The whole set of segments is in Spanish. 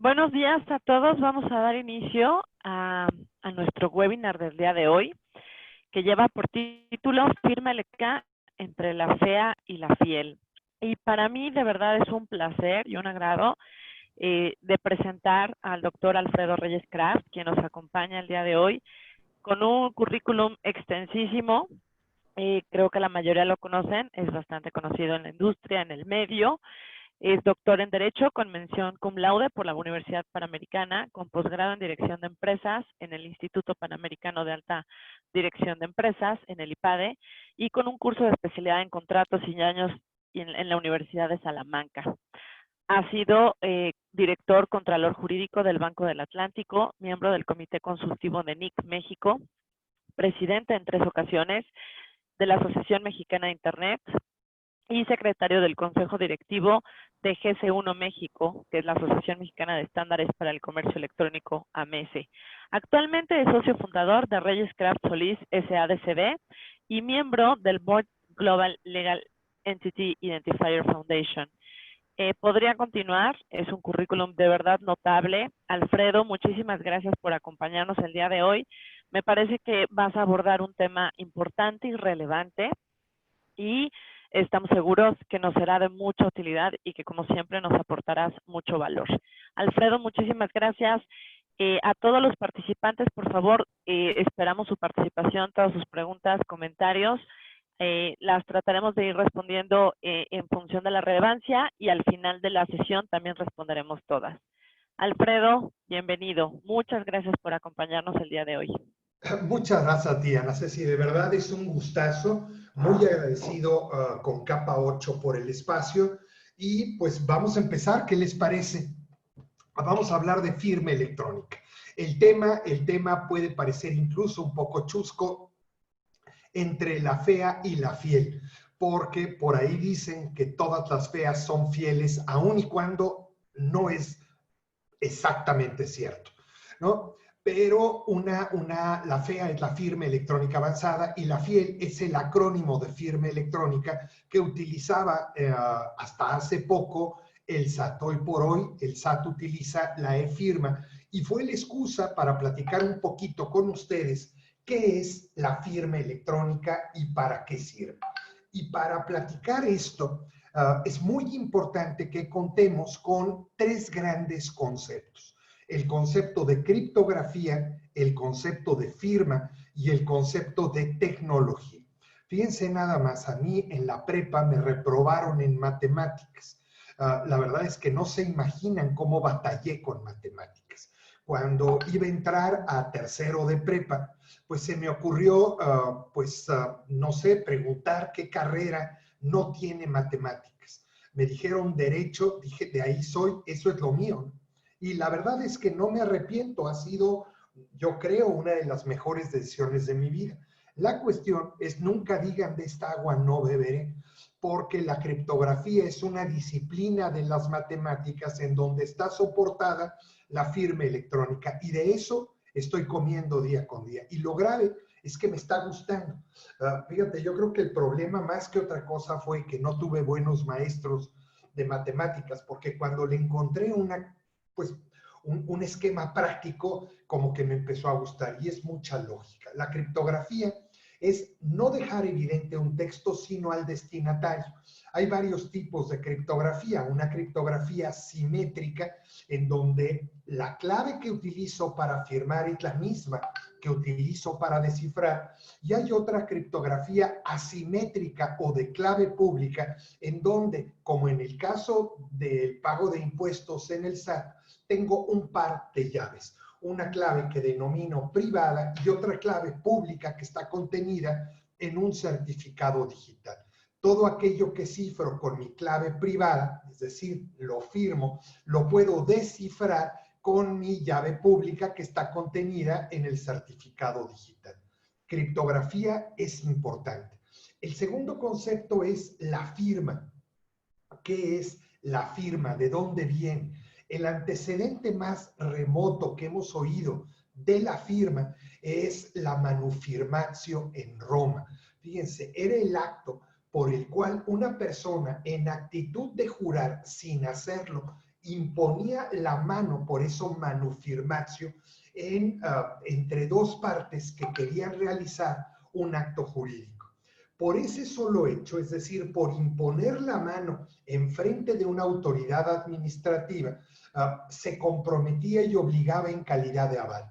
Buenos días a todos. Vamos a dar inicio a nuestro webinar del día de hoy, que lleva por título Firma electrónica entre la fea y la fiel. Y para mí de verdad es un placer y un agrado de presentar al doctor Alfredo Reyes Kraft, quien nos acompaña el día de hoy, con un currículum extensísimo. Creo que la mayoría lo conocen, es bastante conocido en la industria, en el medio. Es doctor en Derecho con mención cum laude por la Universidad Panamericana, con posgrado en Dirección de Empresas en el Instituto Panamericano de Alta Dirección de Empresas, en el IPADE, y con un curso de especialidad en contratos y años en la Universidad de Salamanca. Ha sido director contralor jurídico del Banco del Atlántico, miembro del Comité Consultivo de NIC México, presidente en 3 ocasiones de la Asociación Mexicana de Internet, y secretario del Consejo Directivo de GC1 México, que es la Asociación Mexicana de Estándares para el Comercio Electrónico, AMESE. Actualmente es socio fundador de Reyes Kraft Solís SADCB y miembro del Board Global Legal Entity Identifier Foundation. Podría continuar, es un currículum de verdad notable. Alfredo, muchísimas gracias por acompañarnos el día de hoy. Me parece que vas a abordar un tema importante y relevante, y estamos seguros que nos será de mucha utilidad y que, como siempre, nos aportarás mucho valor. Alfredo, muchísimas gracias. A todos los participantes, por favor, esperamos su participación, todas sus preguntas, comentarios. Las trataremos de ir respondiendo en función de la relevancia, y al final de la sesión también responderemos todas. Alfredo, bienvenido. Muchas gracias por acompañarnos el día de hoy. Muchas gracias a ti, Ana Ceci. De verdad es un gustazo. Muy agradecido con Capa 8 por el espacio. Y pues vamos a empezar. ¿Qué les parece? Vamos a hablar de firma electrónica. El tema puede parecer incluso un poco chusco, entre la fea y la fiel, porque por ahí dicen que todas las feas son fieles, aun y cuando no es exactamente cierto, ¿no? Pero la FEA es la firma electrónica avanzada y la FIEL es el acrónimo de firma electrónica que utilizaba hasta hace poco el SAT. Hoy por hoy el SAT utiliza la e-firma y fue la excusa para platicar un poquito con ustedes qué es la firma electrónica y para qué sirve. Y para platicar esto, es muy importante que contemos con 3 grandes conceptos. El concepto de criptografía, el concepto de firma y el concepto de tecnología. Fíjense nada más, a mí en la prepa me reprobaron en matemáticas. La verdad es que no se imaginan cómo batallé con matemáticas. Cuando iba a entrar a tercero de prepa, pues se me ocurrió, no sé, preguntar qué carrera no tiene matemáticas. Me dijeron derecho, dije, de ahí soy, eso es lo mío. Y la verdad es que no me arrepiento, ha sido, yo creo, una de las mejores decisiones de mi vida. La cuestión es, nunca digan de esta agua no beberé, porque la criptografía es una disciplina de las matemáticas en donde está soportada la firma electrónica, y de eso estoy comiendo día con día. Y lo grave es que me está gustando. Fíjate, yo creo que el problema más que otra cosa fue que no tuve buenos maestros de matemáticas, porque cuando le encontré un esquema práctico, como que me empezó a gustar, y es mucha lógica. La criptografía es no dejar evidente un texto, sino al destinatario. Hay varios tipos de criptografía. Una criptografía simétrica, en donde la clave que utilizo para firmar es la misma que utilizo para descifrar. Y hay otra criptografía asimétrica o de clave pública, en donde, como en el caso del pago de impuestos en el SAT, tengo un par de llaves. Una clave que denomino privada y otra clave pública que está contenida en un certificado digital. Todo aquello que cifro con mi clave privada, es decir, lo firmo, lo puedo descifrar con mi llave pública que está contenida en el certificado digital. Criptografía es importante. El segundo concepto es la firma. ¿Qué es la firma? ¿De dónde viene? El antecedente más remoto que hemos oído de la firma es la manufirmatio en Roma. Fíjense, era el acto por el cual una persona, en actitud de jurar sin hacerlo imponía la mano, por eso manufirmatio, entre dos partes que querían realizar un acto jurídico. Por ese solo hecho, es decir, por imponer la mano en frente de una autoridad administrativa, se comprometía y obligaba en calidad de aval.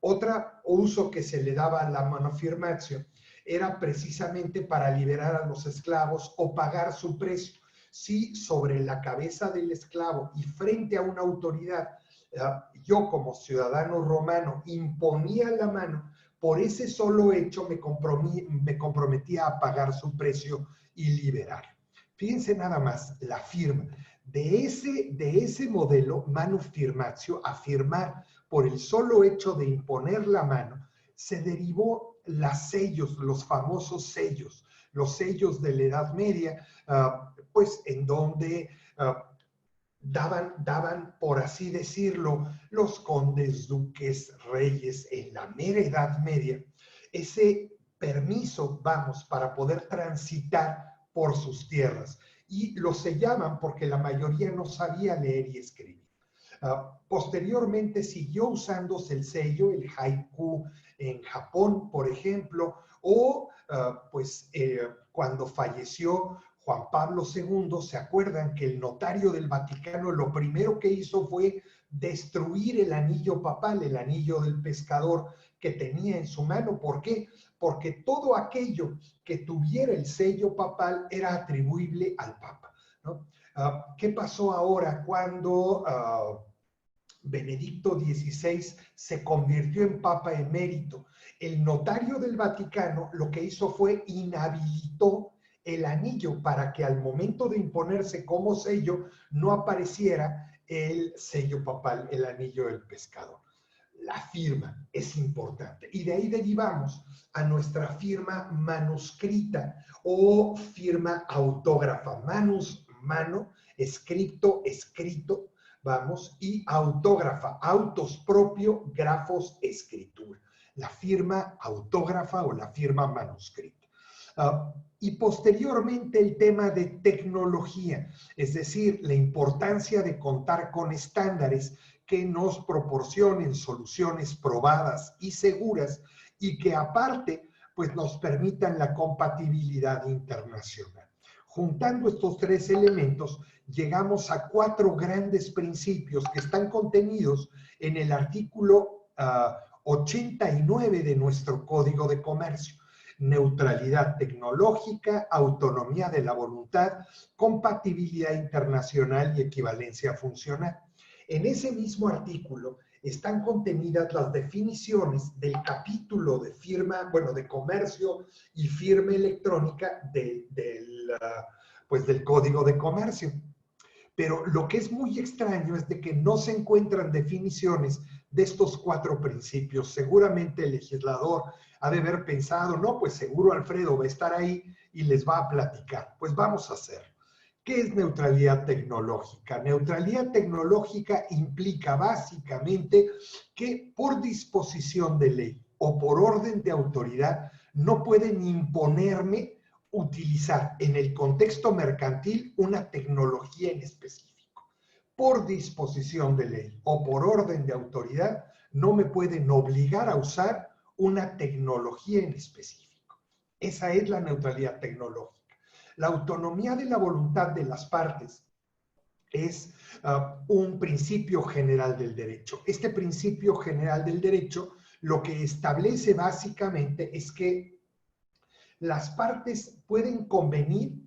Otro uso que se le daba a la manufirmatio era precisamente para liberar a los esclavos o pagar su precio. Si sobre la cabeza del esclavo y frente a una autoridad, yo como ciudadano romano imponía la mano, por ese solo hecho me comprometía a pagar su precio y liberar. Fíjense nada más, la firma. De ese modelo, manufirmatio, afirmar por el solo hecho de imponer la mano, se derivó los sellos, los famosos sellos, los sellos de la Edad Media, pues en donde daban, por así decirlo, los condes, duques, reyes en la mera Edad Media, ese permiso, vamos, para poder transitar por sus tierras. Y lo sellaban porque la mayoría no sabía leer y escribir. Posteriormente siguió usándose el sello, el haiku en Japón, por ejemplo, o cuando falleció Juan Pablo II, ¿se acuerdan que el notario del Vaticano lo primero que hizo fue destruir el anillo papal, el anillo del pescador que tenía en su mano? ¿Por qué? Porque todo aquello que tuviera el sello papal era atribuible al Papa, ¿no? ¿Qué pasó ahora cuando Benedicto XVI se convirtió en Papa emérito? El notario del Vaticano lo que hizo fue inhabilitó el anillo para que al momento de imponerse como sello no apareciera el sello papal, el anillo del pescador. La firma es importante y de ahí derivamos a nuestra firma manuscrita o firma autógrafa. Manus, mano, escrito, escrito, vamos, y autógrafa, autos propio, grafos, escritura. La firma autógrafa o la firma manuscrita. Y posteriormente el tema de tecnología, es decir, la importancia de contar con estándares que nos proporcionen soluciones probadas y seguras y que aparte pues nos permitan la compatibilidad internacional. Juntando estos tres elementos, llegamos a 4 grandes principios que están contenidos en el artículo 89 de nuestro Código de Comercio. Neutralidad tecnológica, autonomía de la voluntad, compatibilidad internacional y equivalencia funcional. En ese mismo artículo están contenidas las definiciones del capítulo de firma, bueno, de comercio y firma electrónica del Código de Comercio. Pero lo que es muy extraño es de que no se encuentran definiciones de estos 4 principios. Seguramente el legislador ha de haber pensado, no, pues seguro Alfredo va a estar ahí y les va a platicar. Pues vamos a hacerlo. ¿Qué es neutralidad tecnológica? Neutralidad tecnológica implica básicamente que por disposición de ley o por orden de autoridad no pueden imponerme utilizar en el contexto mercantil una tecnología en específico. Por disposición de ley o por orden de autoridad no me pueden obligar a usar una tecnología en específico. Esa es la neutralidad tecnológica. La autonomía de la voluntad de las partes es un principio general del derecho. Este principio general del derecho lo que establece básicamente es que las partes pueden convenir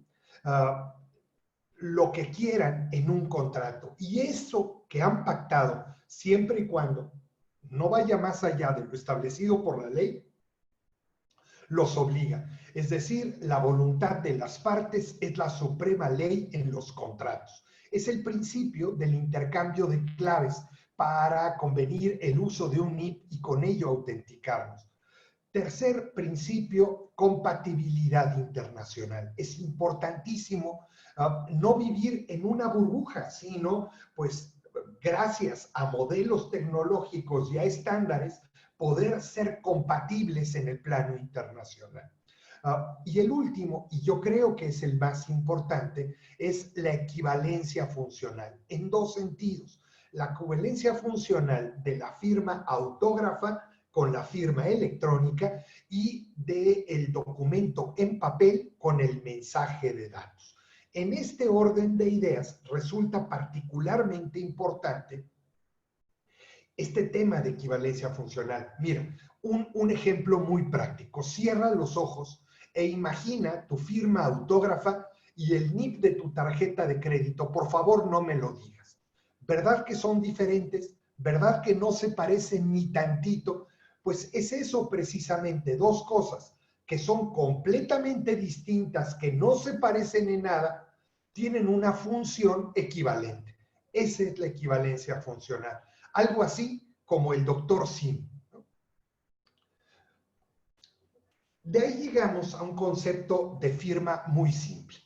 lo que quieran en un contrato y eso que han pactado, siempre y cuando no vaya más allá de lo establecido por la ley, los obliga. Es decir, la voluntad de las partes es la suprema ley en los contratos. Es el principio del intercambio de claves para convenir el uso de un NIP y con ello autenticarnos. Tercer principio, compatibilidad internacional. Es importantísimo no vivir en una burbuja, sino, pues, gracias a modelos tecnológicos y a estándares, poder ser compatibles en el plano internacional. Y el último, y yo creo que es el más importante, es la equivalencia funcional, en dos sentidos. La equivalencia funcional de la firma autógrafa con la firma electrónica y del documento en papel con el mensaje de datos. En este orden de ideas resulta particularmente importante este tema de equivalencia funcional. Mira, un ejemplo muy práctico. Cierra los ojos e imagina tu firma autógrafa y el NIP de tu tarjeta de crédito. Por favor, no me lo digas. ¿Verdad que son diferentes? ¿Verdad que no se parecen ni tantito? Pues es eso precisamente, dos cosas que son completamente distintas, que no se parecen en nada, tienen una función equivalente. Esa es la equivalencia funcional. Algo así como el doctor Sim. De ahí llegamos a un concepto de firma muy simple.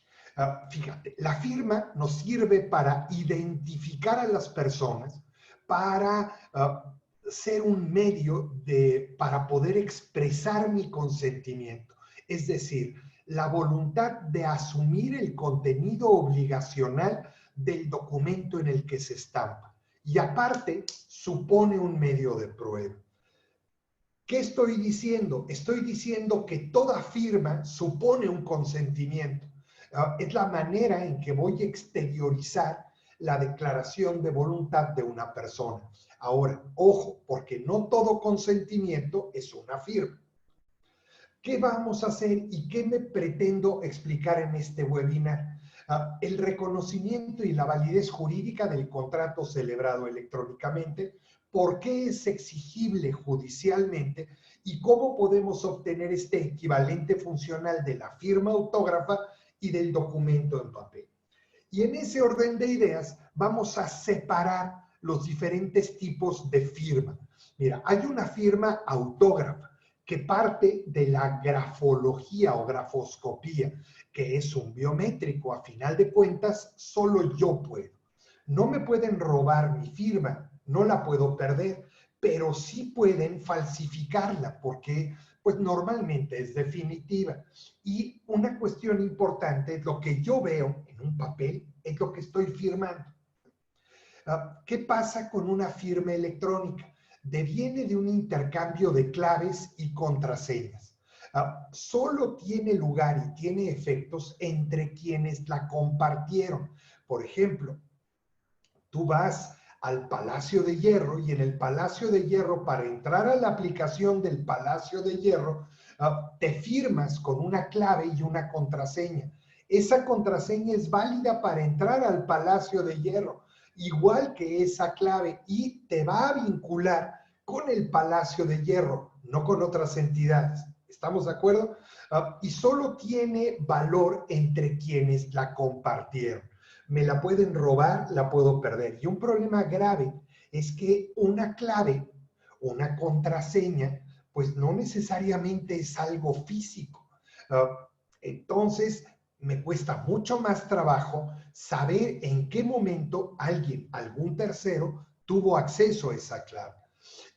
Fíjate, la firma nos sirve para identificar a las personas, para ser un medio para poder expresar mi consentimiento. Es decir, la voluntad de asumir el contenido obligacional del documento en el que se estampa. Y aparte, supone un medio de prueba. ¿Qué estoy diciendo? Estoy diciendo que toda firma supone un consentimiento. Es la manera en que voy a exteriorizar la declaración de voluntad de una persona. Ahora, ojo, porque no todo consentimiento es una firma. ¿Qué vamos a hacer y qué me pretendo explicar en este webinar? El reconocimiento y la validez jurídica del contrato celebrado electrónicamente, por qué es exigible judicialmente y cómo podemos obtener este equivalente funcional de la firma autógrafa y del documento en papel. Y en ese orden de ideas vamos a separar los diferentes tipos de firma. Mira, hay una firma autógrafa que parte de la grafología o grafoscopía, que es un biométrico. A final de cuentas, solo yo puedo. No me pueden robar mi firma, no la puedo perder, pero sí pueden falsificarla porque pues normalmente es definitiva. Y una cuestión importante es lo que yo veo en un papel, es lo que estoy firmando. ¿Qué pasa con una firma electrónica? Deviene de un intercambio de claves y contraseñas. Solo tiene lugar y tiene efectos entre quienes la compartieron. Por ejemplo, tú vas al Palacio de Hierro y en el Palacio de Hierro, para entrar a la aplicación del Palacio de Hierro, te firmas con una clave y una contraseña. Esa contraseña es válida para entrar al Palacio de Hierro, igual que esa clave, y te va a vincular con el Palacio de Hierro, no con otras entidades. ¿Estamos de acuerdo? Y solo tiene valor entre quienes la compartieron. Me la pueden robar, la puedo perder. Y un problema grave es que una clave, una contraseña, pues no necesariamente es algo físico. Entonces, me cuesta mucho más trabajo saber en qué momento alguien, algún tercero, tuvo acceso a esa clave.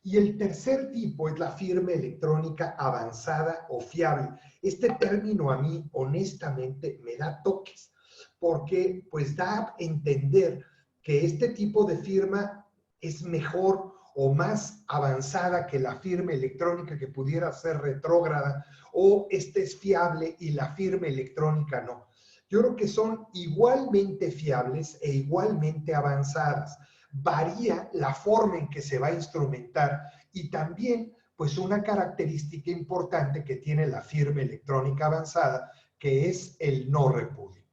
Y el tercer tipo es la firma electrónica avanzada o fiable. Este término a mí, honestamente, me da toques, porque pues da a entender que este tipo de firma es mejor o más avanzada que la firma electrónica que pudiera ser retrógrada, o este es fiable y la firma electrónica no. Yo creo que son igualmente fiables e igualmente avanzadas. Varía la forma en que se va a instrumentar y también pues una característica importante que tiene la firma electrónica avanzada, que es el no repudio.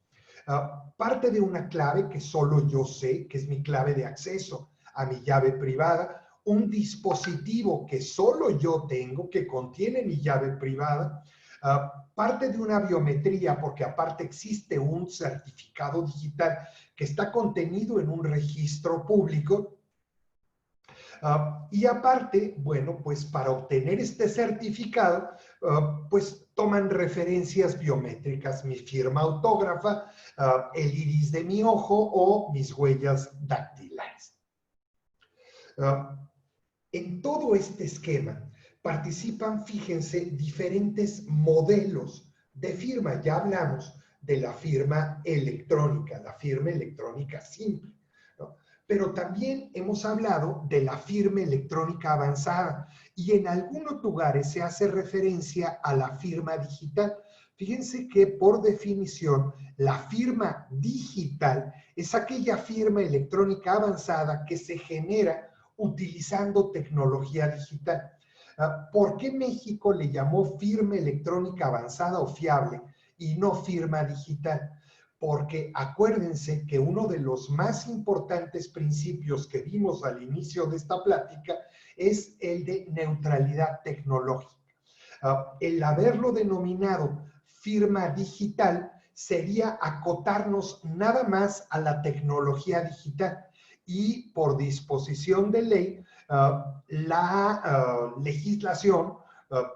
Parte de una clave que solo yo sé, que es mi clave de acceso a mi llave privada, un dispositivo que solo yo tengo, que contiene mi llave privada, parte de una biometría, porque aparte existe un certificado digital que está contenido en un registro público. Y aparte, bueno, pues para obtener este certificado, pues toman referencias biométricas, mi firma autógrafa, el iris de mi ojo o mis huellas dactilares. En todo este esquema participan, fíjense, diferentes modelos De firma ya hablamos de la firma electrónica simple, ¿no? Pero también hemos hablado de la firma electrónica avanzada y en algunos lugares se hace referencia a la firma digital. Fíjense que por definición la firma digital es aquella firma electrónica avanzada que se genera utilizando tecnología digital. ¿Por qué México le llamó firma electrónica avanzada o fiable y no firma digital? Porque acuérdense que uno de los más importantes principios que vimos al inicio de esta plática es el de neutralidad tecnológica. El haberlo denominado firma digital sería acotarnos nada más a la tecnología digital y por disposición de ley, la legislación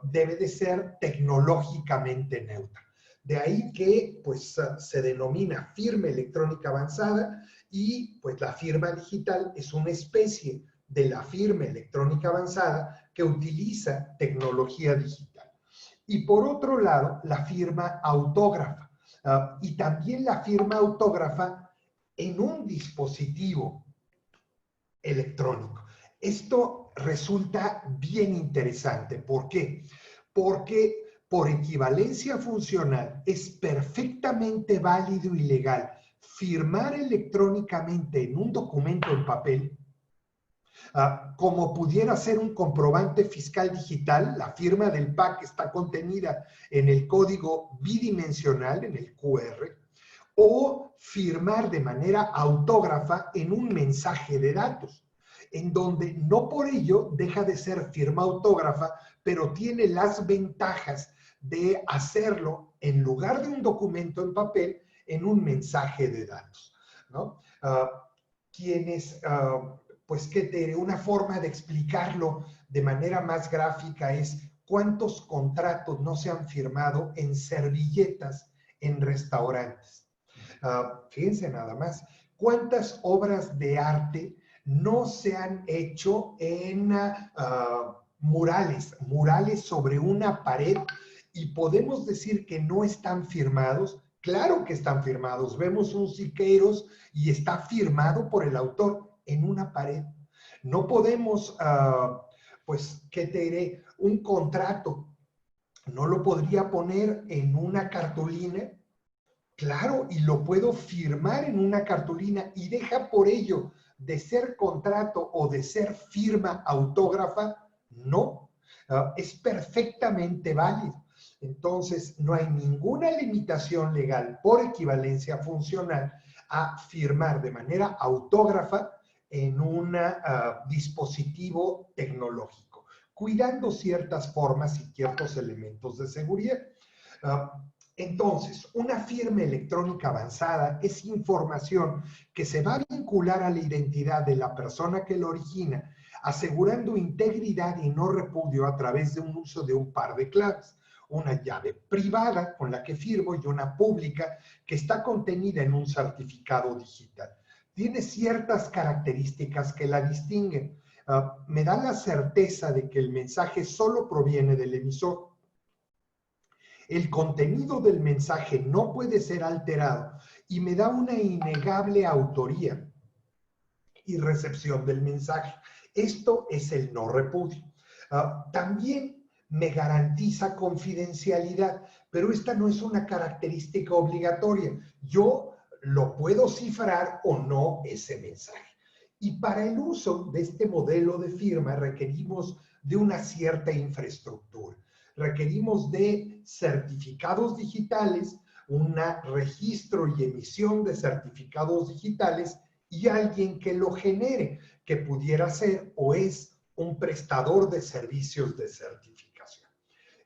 debe de ser tecnológicamente neutra. De ahí que pues, se denomina firma electrónica avanzada y pues la firma digital es una especie de la firma electrónica avanzada que utiliza tecnología digital. Y por otro lado, la firma autógrafa. Y también la firma autógrafa en un dispositivo electrónico. Esto resulta bien interesante. ¿Por qué? Porque por equivalencia funcional es perfectamente válido y legal firmar electrónicamente en un documento en papel, como pudiera ser un comprobante fiscal digital. La firma del PAC está contenida en el código bidimensional, en el QR, o firmar de manera autógrafa en un mensaje de datos, en donde no por ello deja de ser firma autógrafa, pero tiene las ventajas de hacerlo en lugar de un documento en papel, en un mensaje de datos, ¿no? Pues que una forma de explicarlo de manera más gráfica es cuántos contratos no se han firmado en servilletas en restaurantes. Fíjense nada más, cuántas obras de arte no se han hecho en murales sobre una pared y podemos decir que no están firmados. Claro que están firmados. Vemos un Siqueiros y está firmado por el autor en una pared. No podemos, pues, ¿qué te diré? Un contrato, ¿no lo podría poner en una cartulina? Claro, y lo puedo firmar en una cartulina y deja por ello de ser contrato o de ser firma autógrafa. No, es perfectamente válido. Entonces, no hay ninguna limitación legal por equivalencia funcional a firmar de manera autógrafa en un dispositivo tecnológico, cuidando ciertas formas y ciertos elementos de seguridad. Entonces, una firma electrónica avanzada es información que se va a vincular a la identidad de la persona que lo origina, asegurando integridad y no repudio a través de un uso de un par de claves. Una llave privada con la que firmo y una pública que está contenida en un certificado digital. Tiene ciertas características que la distinguen. Me da la certeza de que el mensaje solo proviene del emisor. El contenido del mensaje no puede ser alterado y me da una innegable autoría y recepción del mensaje. Esto es el no repudio. También me garantiza confidencialidad, pero esta no es una característica obligatoria. Yo lo puedo cifrar o no ese mensaje. Y para el uso de este modelo de firma requerimos de una cierta infraestructura. Requerimos de certificados digitales, un registro y emisión de certificados digitales y alguien que lo genere, que pudiera ser o es un prestador de servicios de certificación.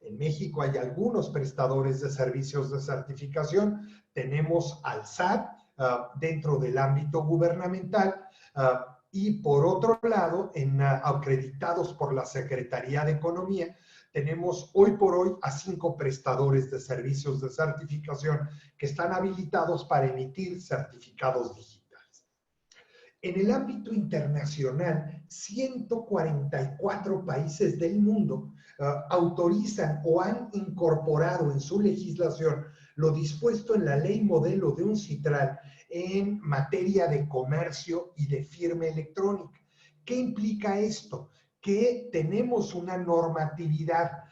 En México hay algunos prestadores de servicios de certificación. Tenemos al SAT dentro del ámbito gubernamental y por otro lado, acreditados por la Secretaría de Economía, tenemos hoy por hoy a 5 prestadores de servicios de certificación que están habilitados para emitir certificados digitales. En el ámbito internacional, 144 países del mundo autorizan o han incorporado en su legislación lo dispuesto en la ley modelo de UNCITRAL en materia de comercio y de firma electrónica. ¿Qué implica esto? Que tenemos una normatividad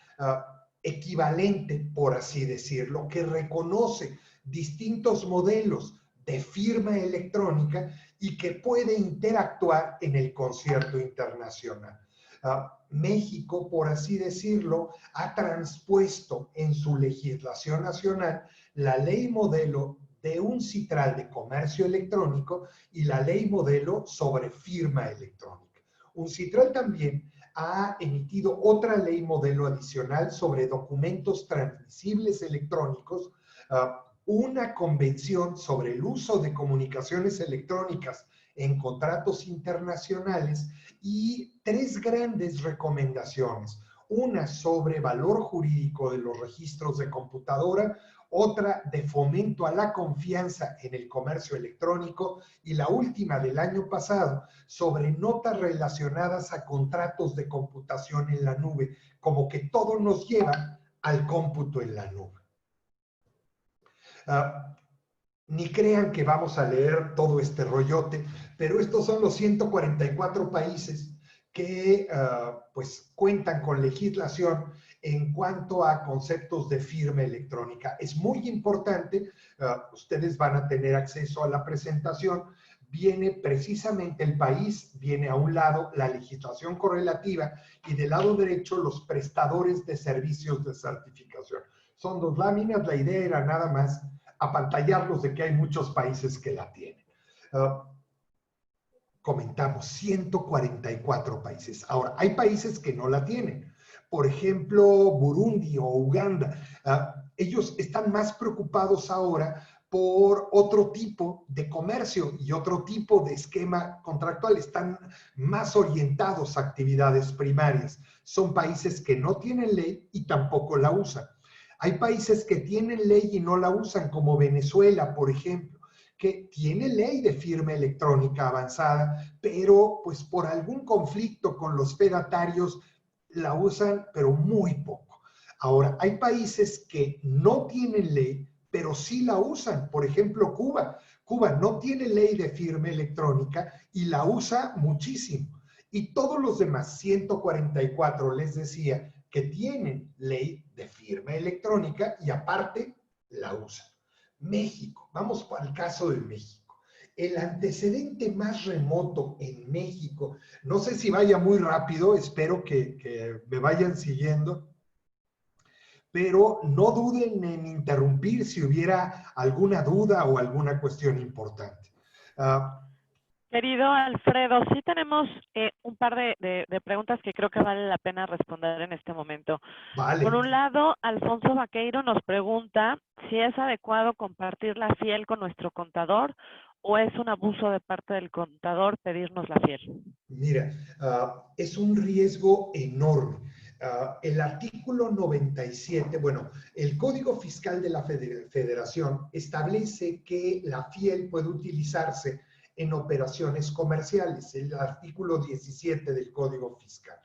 equivalente, por así decirlo, que reconoce distintos modelos de firma electrónica y que puede interactuar en el concierto internacional. México, por así decirlo, ha transpuesto en su legislación nacional la ley modelo de UNCITRAL de comercio electrónico y la ley modelo sobre firma electrónica. UNCITRAL también ha emitido otra ley modelo adicional sobre documentos transmisibles electrónicos, una convención sobre el uso de comunicaciones electrónicas en contratos internacionales y 3 grandes recomendaciones. Una sobre valor jurídico de los registros de computadora, otra de fomento a la confianza en el comercio electrónico y la última del año pasado sobre notas relacionadas a contratos de computación en la nube, como que todo nos lleva al cómputo en la nube. Ni crean que vamos a leer todo este rollote, pero estos son los 144 países que pues cuentan con legislación en cuanto a conceptos de firma electrónica. Es muy importante, ustedes van a tener acceso a la presentación, viene precisamente el país, viene a un lado la legislación correlativa y del lado derecho los prestadores de servicios de certificación. Son 2 láminas, la idea era nada más apantallarlos de que hay muchos países que la tienen. Comentamos, 144 países. Ahora, hay países que no la tienen. Por ejemplo, Burundi o Uganda. Ellos están más preocupados ahora por otro tipo de comercio y otro tipo de esquema contractual. Están más orientados a actividades primarias. Son países que no tienen ley y tampoco la usan. Hay países que tienen ley y no la usan, como Venezuela, por ejemplo, que tiene ley de firma electrónica avanzada, pero pues por algún conflicto con los fedatarios la usan, pero muy poco. Ahora, hay países que no tienen ley, pero sí la usan. Por ejemplo, Cuba. Cuba no tiene ley de firma electrónica y la usa muchísimo. Y todos los demás, 144, les decía, que tienen ley de firma electrónica y aparte la usan. México, vamos al caso de México. El antecedente más remoto en México, no sé si vaya muy rápido, espero que me vayan siguiendo, pero no duden en interrumpir si hubiera alguna duda o alguna cuestión importante. Querido Alfredo, sí tenemos un par de preguntas que creo que vale la pena responder en este momento. Vale. Por un lado, Alfonso Vaqueiro nos pregunta si es adecuado compartir la fiel con nuestro contador o es un abuso de parte del contador pedirnos la fiel. Mira, es un riesgo enorme. El artículo 97, bueno, el Código Fiscal de la Federación establece que la fiel puede utilizarse en operaciones comerciales, el artículo 17 del Código Fiscal.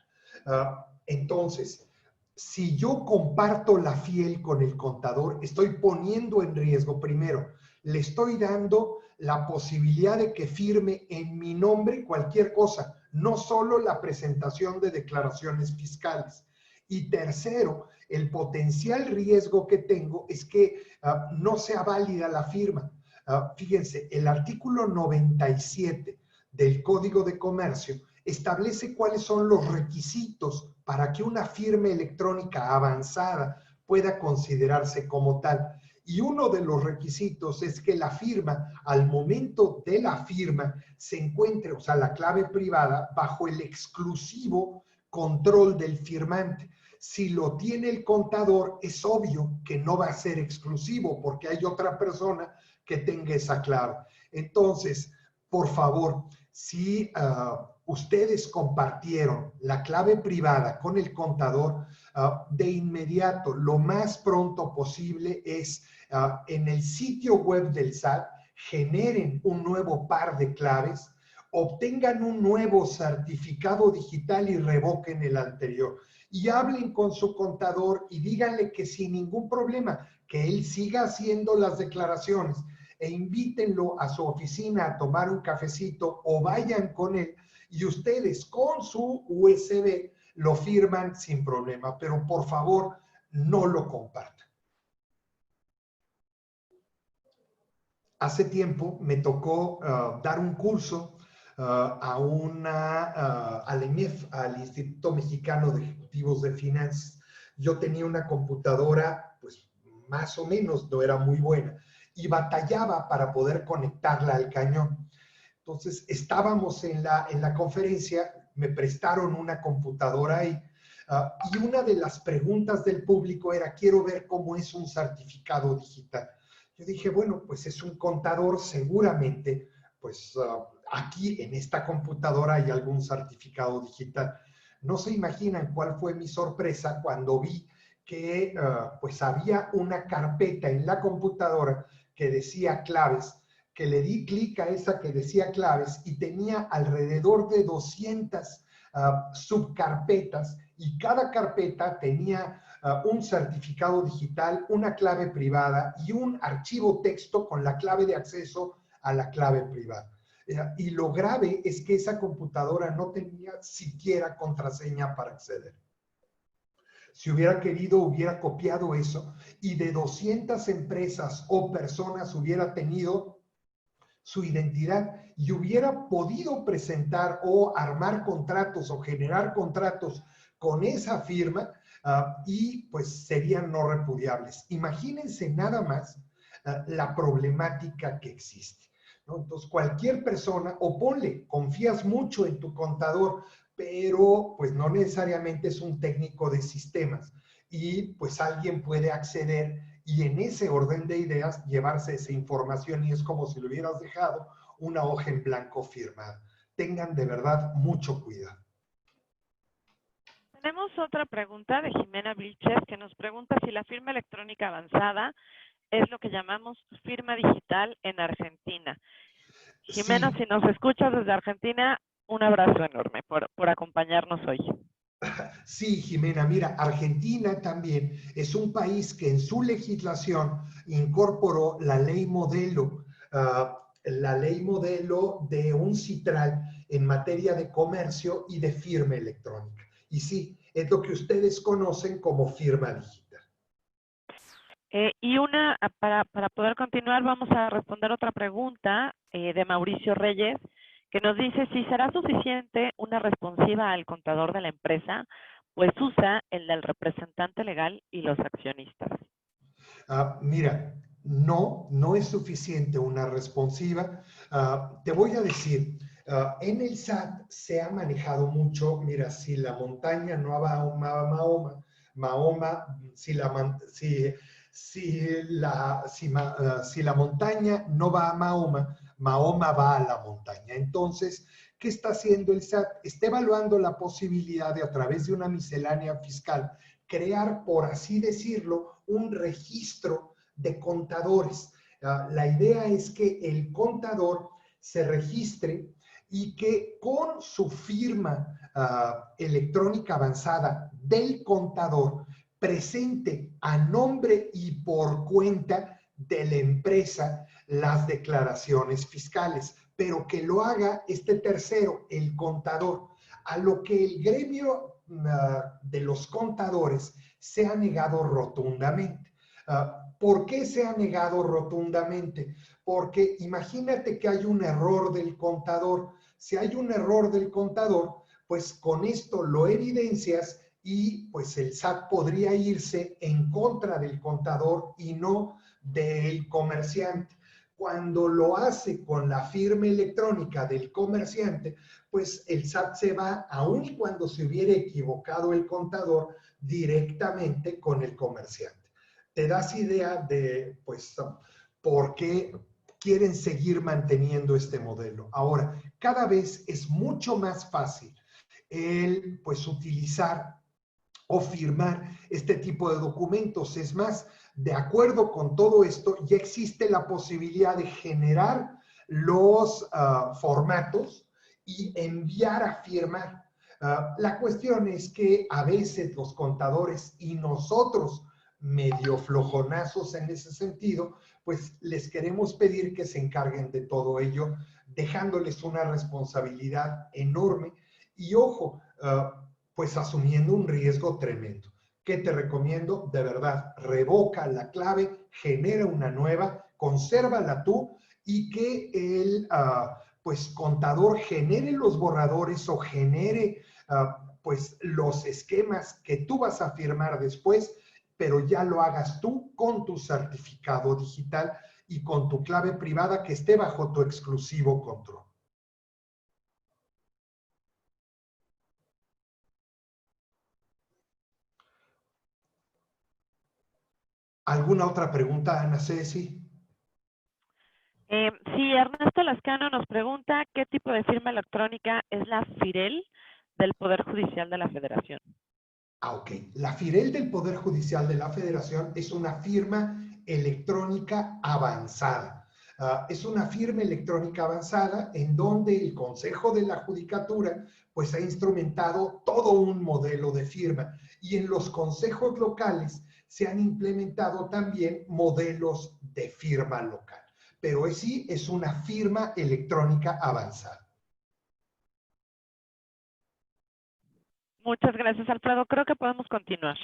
Entonces, si yo comparto la fiel con el contador, estoy poniendo en riesgo, primero, le estoy dando la posibilidad de que firme en mi nombre cualquier cosa, no solo la presentación de declaraciones fiscales. Y tercero, el potencial riesgo que tengo es que no sea válida la firma. Fíjense, el artículo 97 del Código de Comercio establece cuáles son los requisitos para que una firma electrónica avanzada pueda considerarse como tal. Y uno de los requisitos es que la firma, al momento de la firma, se encuentre, o sea, la clave privada, bajo el exclusivo control del firmante. Si lo tiene el contador, es obvio que no va a ser exclusivo porque hay otra persona que tenga esa clave. Entonces, por favor, si ustedes compartieron la clave privada con el contador, de inmediato, lo más pronto posible es en el sitio web del SAT, generen un nuevo par de claves obtengan un nuevo certificado digital y revoquen el anterior. Y hablen con su contador y díganle que sin ningún problema, que él siga haciendo las declaraciones e invítenlo a su oficina a tomar un cafecito o vayan con él y ustedes con su USB lo firman sin problema, pero por favor no lo compartan. Hace tiempo me tocó dar un curso al IMEF, al Instituto Mexicano de Ejecutivos de Finanzas. Yo tenía una computadora, pues más o menos, no era muy buena, y batallaba para poder conectarla al cañón. Entonces, estábamos en la conferencia, me prestaron una computadora ahí, y una de las preguntas del público era, quiero ver cómo es un certificado digital. Yo dije, bueno, pues es un contador, seguramente, pues aquí en esta computadora hay algún certificado digital. No se imaginan cuál fue mi sorpresa cuando vi que pues había una carpeta en la computadora que decía claves, que le di clic a esa que decía claves y tenía alrededor de 200 subcarpetas y cada carpeta tenía un certificado digital, una clave privada y un archivo texto con la clave de acceso a la clave privada. Y lo grave es que esa computadora no tenía siquiera contraseña para acceder. Si hubiera querido, hubiera copiado eso y de 200 empresas o personas hubiera tenido su identidad y hubiera podido presentar o armar contratos o generar contratos con esa firma y pues serían no repudiables. Imagínense nada más la problemática que existe, ¿no? Entonces, cualquier persona, o ponle, confías mucho en tu contador, pero pues no necesariamente es un técnico de sistemas y pues alguien puede acceder y en ese orden de ideas llevarse esa información y es como si le hubieras dejado una hoja en blanco firmada. Tengan de verdad mucho cuidado. Tenemos otra pregunta de Jimena Vilches que nos pregunta si la firma electrónica avanzada es lo que llamamos firma digital en Argentina. Jimena, Sí. si nos escuchas desde Argentina, un abrazo enorme por acompañarnos hoy. Sí, Jimena, mira, Argentina también es un país que en su legislación incorporó la ley modelo de un citral en materia de comercio y de firma electrónica. Y sí, es lo que ustedes conocen como firma digital. Y para poder continuar, vamos a responder otra pregunta de Mauricio Reyes, que nos dice si será suficiente una responsiva al contador de la empresa, pues usa el del representante legal y los accionistas. Mira, no es suficiente una responsiva. Te voy a decir, en el SAT se ha manejado mucho, mira, si la montaña no va a Mahoma, si la montaña no va a Mahoma, Mahoma va a la montaña. Entonces, ¿qué está haciendo el SAT? Está evaluando la posibilidad de, a través de una miscelánea fiscal, crear, por así decirlo, un registro de contadores. La idea es que el contador se registre y que con su firma electrónica avanzada del contador presente a nombre y por cuenta de la empresa las declaraciones fiscales, pero que lo haga este tercero, el contador, a lo que el gremio de los contadores se ha negado rotundamente. ¿Por qué se ha negado rotundamente? Porque imagínate que hay un error del contador. Si hay un error del contador, pues con esto lo evidencias y pues el SAT podría irse en contra del contador y no del comerciante. Cuando lo hace con la firma electrónica del comerciante, pues el SAT se va, aun y cuando se hubiera equivocado el contador, directamente con el comerciante. ¿Te das idea de, pues, por qué quieren seguir manteniendo este modelo? Ahora, cada vez es mucho más fácil el, pues, utilizar o firmar este tipo de documentos. Es más, de acuerdo con todo esto, ya existe la posibilidad de generar los formatos y enviar a firmar. La cuestión es que a veces los contadores y nosotros, medio flojonazos en ese sentido, pues les queremos pedir que se encarguen de todo ello, dejándoles una responsabilidad enorme y, ojo, pues asumiendo un riesgo tremendo. ¿Qué te recomiendo? De verdad, revoca la clave, genera una nueva, consérvala tú y que el pues contador genere los borradores o genere pues los esquemas que tú vas a firmar después, pero ya lo hagas tú con tu certificado digital y con tu clave privada que esté bajo tu exclusivo control. ¿Alguna otra pregunta, Ana Ceci? Sí, Ernesto Lascano nos pregunta qué tipo de firma electrónica es la FIREL del Poder Judicial de la Federación. Ok. La FIREL del Poder Judicial de la Federación es una firma electrónica avanzada. Es una firma electrónica avanzada en donde el Consejo de la Judicatura pues ha instrumentado todo un modelo de firma y en los consejos locales se han implementado también modelos de firma local. Pero sí es una firma electrónica avanzada. Muchas gracias, Alfredo. Creo que podemos continuar.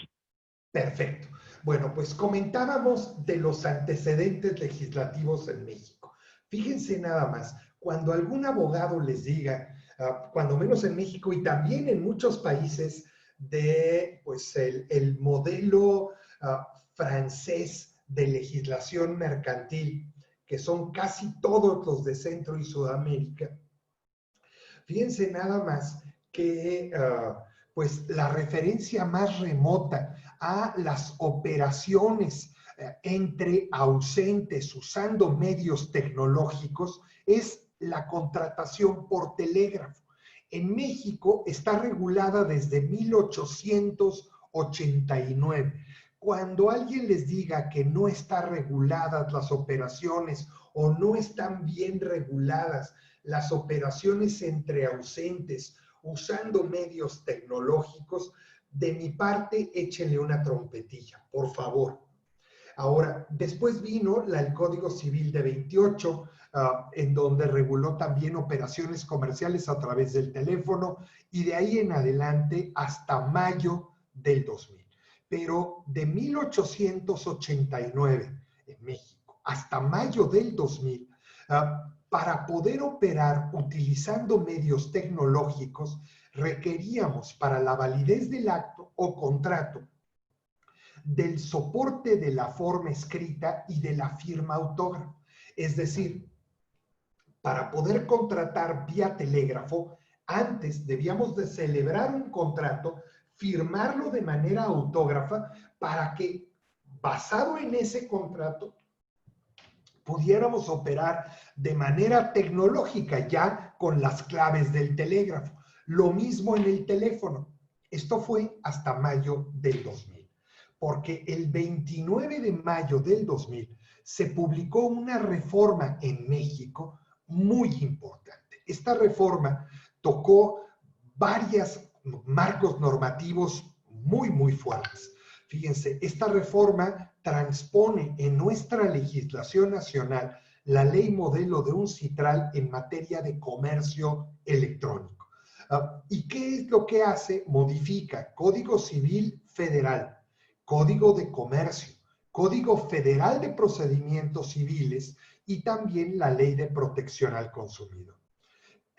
Perfecto. Bueno, pues comentábamos de los antecedentes legislativos en México. Fíjense nada más, cuando algún abogado les diga, cuando menos en México y también en muchos países de pues el modelo francés de legislación mercantil, que son casi todos los de Centro y Sudamérica, fíjense nada más que pues la referencia más remota a las operaciones entre ausentes usando medios tecnológicos es la contratación por telégrafo. En México está regulada desde 1889. Cuando alguien les diga que no están reguladas las operaciones o no están bien reguladas las operaciones entre ausentes usando medios tecnológicos, de mi parte, échenle una trompetilla, por favor. Ahora, después vino el Código Civil de 28, en donde reguló también operaciones comerciales a través del teléfono, y de ahí en adelante hasta mayo del 2000. Pero de 1889 en México hasta mayo del 2000, para poder operar utilizando medios tecnológicos, requeríamos para la validez del acto o contrato del soporte de la forma escrita y de la firma autógrafa. Es decir, para poder contratar vía telégrafo, antes debíamos de celebrar un contrato, firmarlo de manera autógrafa para que, basado en ese contrato, pudiéramos operar de manera tecnológica ya con las claves del telégrafo. Lo mismo en el teléfono. Esto fue hasta mayo del 2000, porque el 29 de mayo del 2000 se publicó una reforma en México muy importante. Esta reforma tocó varios marcos normativos muy fuertes. Fíjense, esta reforma transpone en nuestra legislación nacional la ley modelo de UNCITRAL en materia de comercio electrónico. ¿Y qué es lo que hace? Modifica Código Civil Federal, Código de Comercio, Código Federal de Procedimientos Civiles y también la Ley de Protección al Consumidor.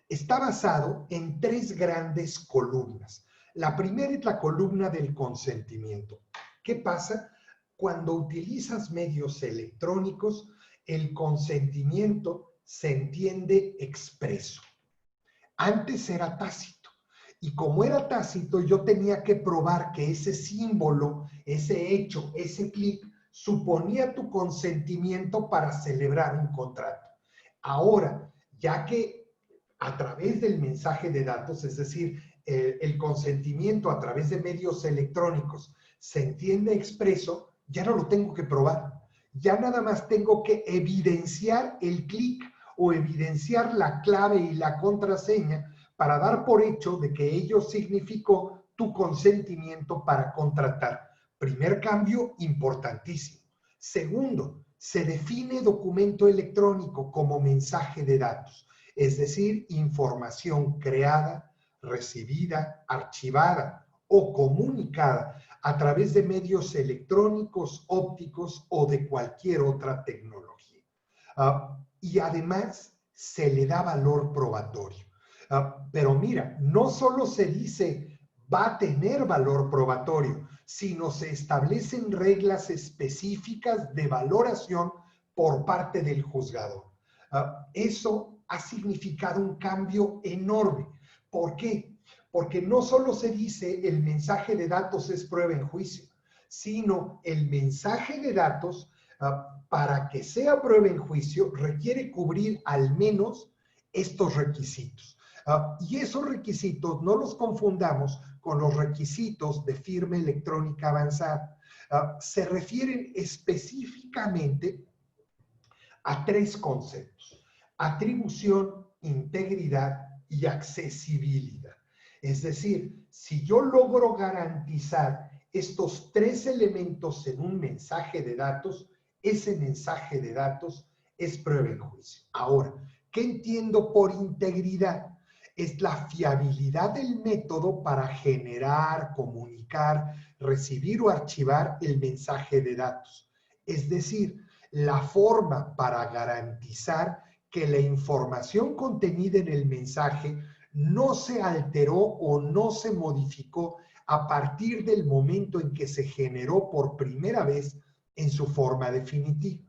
Está basado en tres grandes columnas. La primera es la columna del consentimiento. ¿Qué pasa? Cuando utilizas medios electrónicos, el consentimiento se entiende expreso. Antes era tácito. Y como era tácito, yo tenía que probar que ese símbolo, ese hecho, ese clic, suponía tu consentimiento para celebrar un contrato. Ahora, ya que a través del mensaje de datos, es decir, el consentimiento a través de medios electrónicos se entiende expreso, ya no lo tengo que probar. Ya nada más tengo que evidenciar el clic o evidenciar la clave y la contraseña para dar por hecho de que ello significó tu consentimiento para contratar. Primer cambio importantísimo. Segundo, se define documento electrónico como mensaje de datos, es decir, información creada, recibida, archivada o comunicada a través de medios electrónicos, ópticos o de cualquier otra tecnología. Y además se le da valor probatorio. Pero mira, no solo se dice va a tener valor probatorio, sino se establecen reglas específicas de valoración por parte del juzgador. Eso ha significado un cambio enorme. ¿Por qué? Porque no solo se dice el mensaje de datos es prueba en juicio, sino el mensaje de datos, para que sea prueba en juicio, requiere cubrir al menos estos requisitos. Y esos requisitos no los confundamos con los requisitos de firma electrónica avanzada. Se refieren específicamente a tres conceptos: atribución, integridad y accesibilidad. Es decir, si yo logro garantizar estos tres elementos en un mensaje de datos, ese mensaje de datos es prueba en juicio. Ahora, ¿qué entiendo por integridad? Es la fiabilidad del método para generar, comunicar, recibir o archivar el mensaje de datos. Es decir, la forma para garantizar que la información contenida en el mensaje no se alteró o no se modificó a partir del momento en que se generó por primera vez en su forma definitiva.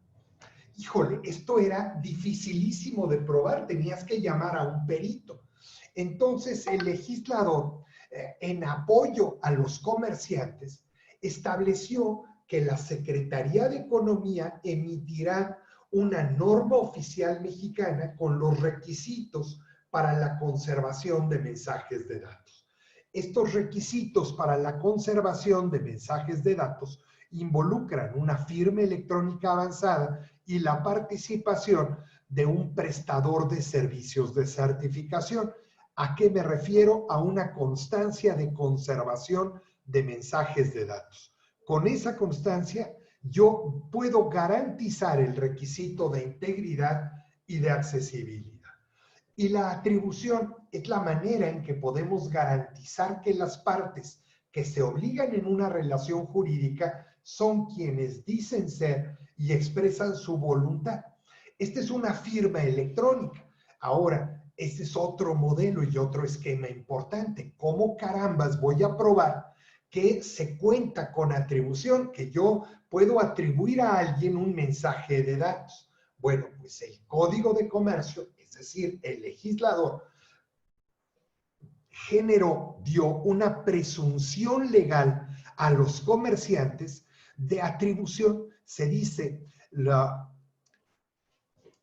Híjole, esto era dificilísimo de probar, tenías que llamar a un perito. Entonces, el legislador, en apoyo a los comerciantes, estableció que la Secretaría de Economía emitirá una norma oficial mexicana con los requisitos para la conservación de mensajes de datos. Estos requisitos para la conservación de mensajes de datos involucran una firma electrónica avanzada y la participación de un prestador de servicios de certificación. ¿A qué me refiero? A una constancia de conservación de mensajes de datos. Con esa constancia, yo puedo garantizar el requisito de integridad y de accesibilidad. Y la atribución es la manera en que podemos garantizar que las partes que se obligan en una relación jurídica son quienes dicen ser y expresan su voluntad. Esta es una firma electrónica. Ahora, este es otro modelo y otro esquema importante. ¿Cómo carambas voy a probar que se cuenta con atribución, que yo puedo atribuir a alguien un mensaje de datos? Bueno, pues el Código de Comercio, es decir, el legislador, dio una presunción legal a los comerciantes de atribución. Se dice,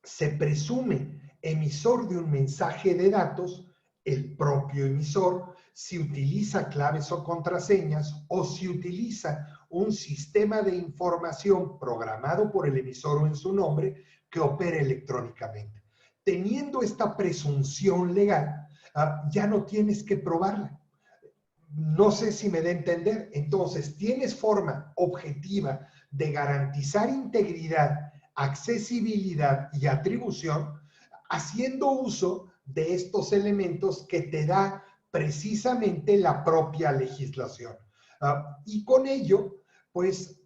se presume emisor de un mensaje de datos el propio emisor, si utiliza claves o contraseñas o si utiliza un sistema de información programado por el emisor o en su nombre que opere electrónicamente. Teniendo esta presunción legal, ya no tienes que probarla. No sé si me da a entender. Entonces, tienes forma objetiva de garantizar integridad, accesibilidad y atribución haciendo uso de estos elementos que te da precisamente la propia legislación. Y con ello, pues,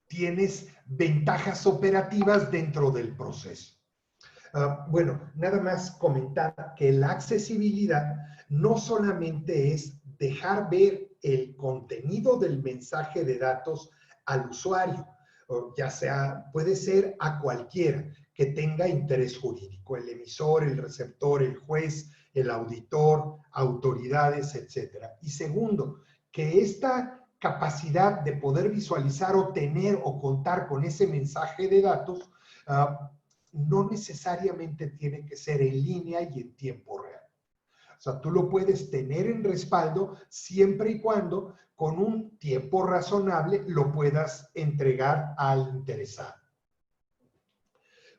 tienes ventajas operativas dentro del proceso. Bueno, nada más comentar que la accesibilidad no solamente es dejar ver el contenido del mensaje de datos al usuario, ya sea, puede ser a cualquiera que tenga interés jurídico, el emisor, el receptor, el juez, el auditor, autoridades, etc. Y segundo, que esta capacidad de poder visualizar o tener o contar con ese mensaje de datos no necesariamente tiene que ser en línea y en tiempo real. O sea, tú lo puedes tener en respaldo siempre y cuando con un tiempo razonable lo puedas entregar al interesado.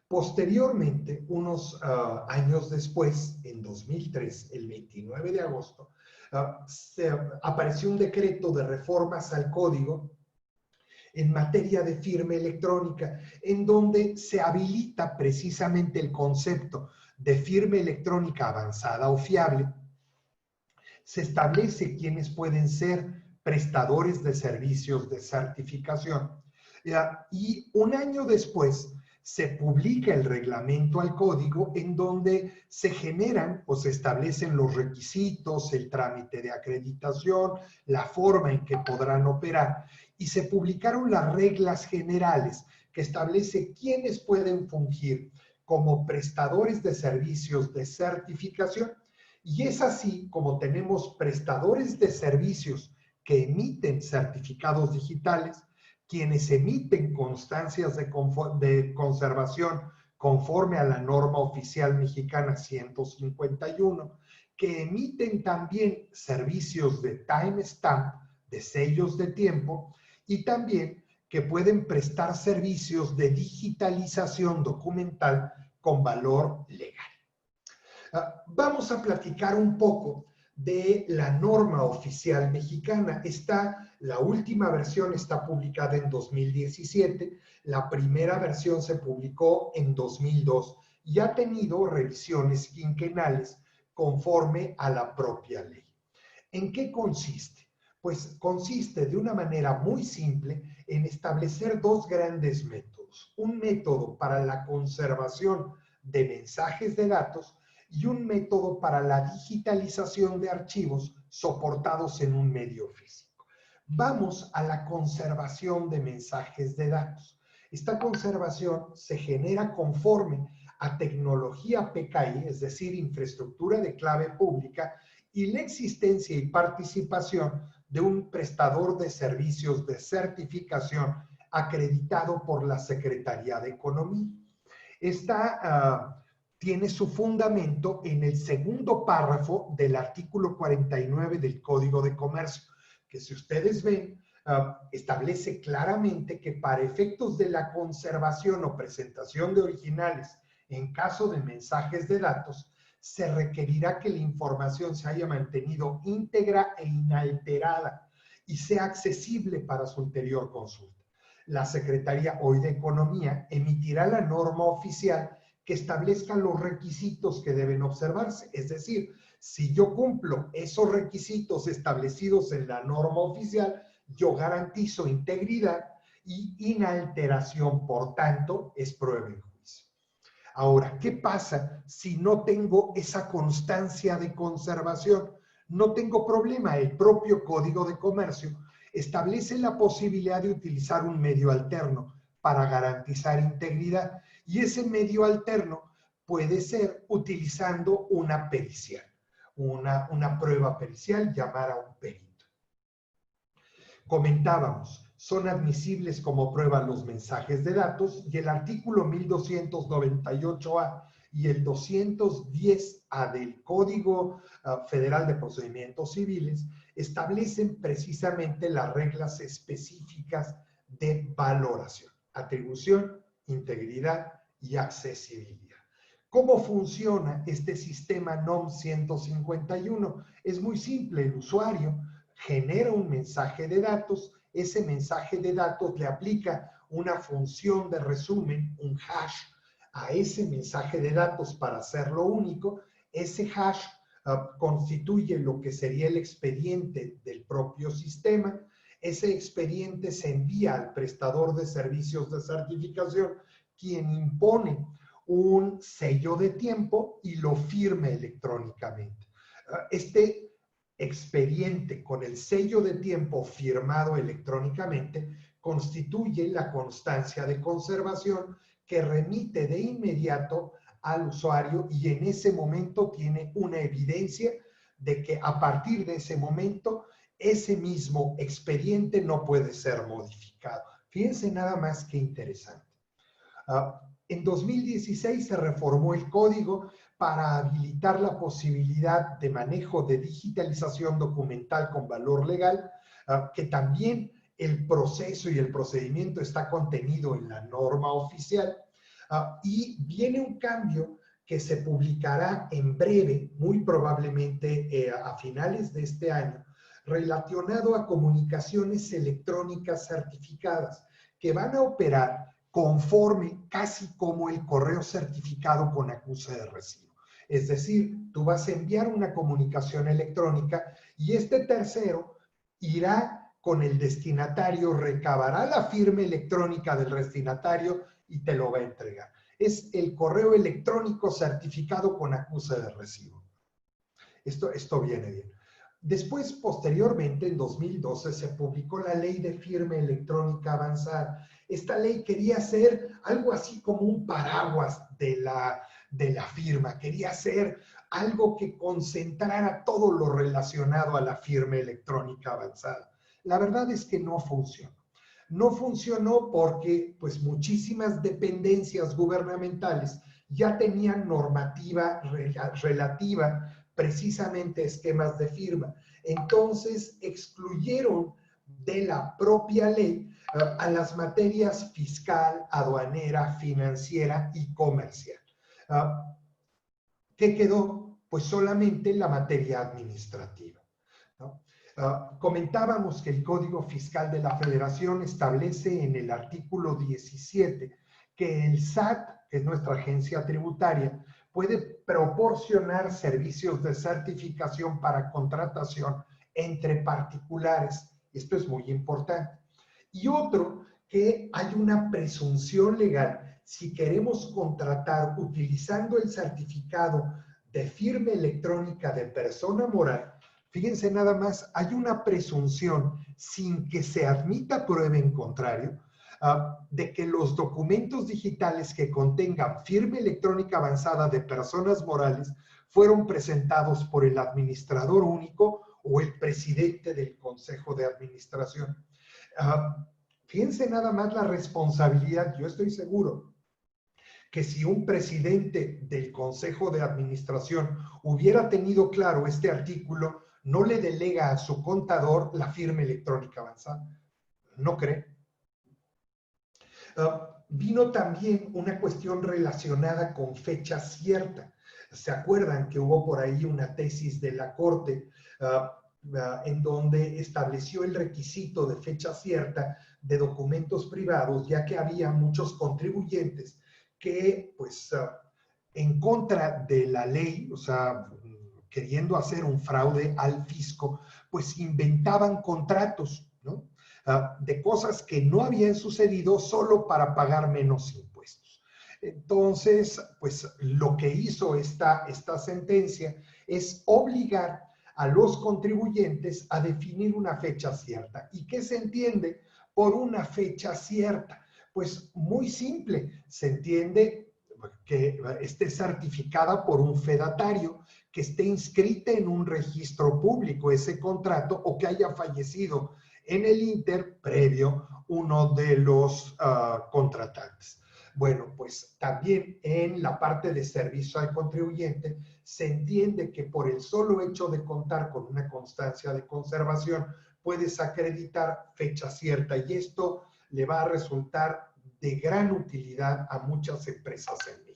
Posteriormente, unos años después, en 2003, el 29 de agosto, apareció un decreto de reformas al código en materia de firma electrónica, en donde se habilita precisamente el concepto de firma electrónica avanzada o fiable. Se establece quiénes pueden ser prestadores de servicios de certificación. Y un año después se publica el reglamento al código en donde se generan o se establecen los requisitos, el trámite de acreditación, la forma en que podrán operar, y se publicaron las reglas generales que establece quiénes pueden fungir como prestadores de servicios de certificación. Y es así como tenemos prestadores de servicios que emiten certificados digitales, quienes emiten constancias de conservación conforme a la norma oficial mexicana 151, que emiten también servicios de timestamp, de sellos de tiempo, y también que pueden prestar servicios de digitalización documental con valor legal. Vamos a platicar un poco de la norma oficial mexicana. La última versión está publicada en 2017, la primera versión se publicó en 2002 y ha tenido revisiones quinquenales conforme a la propia ley. ¿En qué consiste? Pues consiste de una manera muy simple en establecer dos grandes métodos. Un método para la conservación de mensajes de datos y un método para la digitalización de archivos soportados en un medio físico. Vamos a la conservación de mensajes de datos. Esta conservación se genera conforme a tecnología PKI, es decir, infraestructura de clave pública, y la existencia y participación de un prestador de servicios de certificación acreditado por la Secretaría de Economía. Esta tiene su fundamento en el segundo párrafo del artículo 49 del Código de Comercio, que si ustedes ven, establece claramente que para efectos de la conservación o presentación de originales en caso de mensajes de datos, se requerirá que la información se haya mantenido íntegra e inalterada y sea accesible para su ulterior consulta. La Secretaría hoy de Economía emitirá la norma oficial que establezca los requisitos que deben observarse. Es decir, si yo cumplo esos requisitos establecidos en la norma oficial, yo garantizo integridad y inalteración, por tanto, es prueba en juicio. Ahora, ¿qué pasa si no tengo esa constancia de conservación? No tengo problema, el propio Código de Comercio establece la posibilidad de utilizar un medio alterno para garantizar integridad, y ese medio alterno puede ser utilizando una pericial, una prueba pericial, llamar a un perito. Comentábamos, son admisibles como prueba los mensajes de datos, y el artículo 1298A y el 210A del Código Federal de Procedimientos Civiles establecen precisamente las reglas específicas de valoración, atribución, integridad y accesibilidad. ¿Cómo funciona este sistema NOM 151? Es muy simple, el usuario genera un mensaje de datos, ese mensaje de datos le aplica una función de resumen, un hash, a ese mensaje de datos para hacerlo único. Ese hash constituye lo que sería el expediente del propio sistema. Ese expediente se envía al prestador de servicios de certificación, quien impone un sello de tiempo y lo firma electrónicamente. Este expediente con el sello de tiempo firmado electrónicamente constituye la constancia de conservación que remite de inmediato al usuario, y en ese momento tiene una evidencia de que a partir de ese momento ese mismo expediente no puede ser modificado. Fíjense nada más que interesante. En 2016 se reformó el código para habilitar la posibilidad de manejo de digitalización documental con valor legal, que también el proceso y el procedimiento está contenido en la norma oficial. Y viene un cambio que se publicará en breve, muy probablemente a finales de este año, relacionado a comunicaciones electrónicas certificadas, que van a operar conforme casi como el correo certificado con acuse de recibo. Es decir, tú vas a enviar una comunicación electrónica y este tercero irá con el destinatario, recabará la firma electrónica del destinatario y te lo va a entregar. Es el correo electrónico certificado con acuse de recibo. Esto viene bien. Después, posteriormente, en 2012, se publicó la Ley de Firma Electrónica Avanzada. Esta ley quería ser algo así como un paraguas de la firma. Quería ser algo que concentrara todo lo relacionado a la firma electrónica avanzada. La verdad es que no funcionó. No funcionó porque pues, muchísimas dependencias gubernamentales ya tenían normativa relativa precisamente esquemas de firma. Entonces, excluyeron de la propia ley a las materias fiscal, aduanera, financiera y comercial. ¿Qué quedó? Pues solamente la materia administrativa, ¿no? Comentábamos que el Código Fiscal de la Federación establece en el artículo 17 que el SAT, que es nuestra agencia tributaria, puede proporcionar servicios de certificación para contratación entre particulares. Esto es muy importante. Y otro, que hay una presunción legal si queremos contratar utilizando el certificado de firma electrónica de persona moral. Fíjense nada más, hay una presunción sin que se admita prueba en contrario de que los documentos digitales que contengan firma electrónica avanzada de personas morales fueron presentados por el administrador único o el presidente del Consejo de Administración. Fíjense nada más la responsabilidad. Yo estoy seguro que si un presidente del Consejo de Administración hubiera tenido claro este artículo, no le delega a su contador la firma electrónica avanzada. ¿No cree? Vino también una cuestión relacionada con fecha cierta. ¿Se acuerdan que hubo por ahí una tesis de la Corte en donde estableció el requisito de fecha cierta de documentos privados, ya que había muchos contribuyentes que, pues, en contra de la ley, o sea, queriendo hacer un fraude al fisco, pues inventaban contratos, ¿no? De cosas que no habían sucedido solo para pagar menos impuestos. Entonces, pues lo que hizo esta sentencia es obligar a los contribuyentes a definir una fecha cierta. ¿Y qué se entiende por una fecha cierta? Pues muy simple, se entiende que esté certificada por un fedatario, que esté inscrita en un registro público ese contrato o que haya fallecido en el inter previo uno de los contratantes. Bueno, pues también en la parte de servicio al contribuyente se entiende que por el solo hecho de contar con una constancia de conservación puedes acreditar fecha cierta y esto le va a resultar de gran utilidad a muchas empresas en México.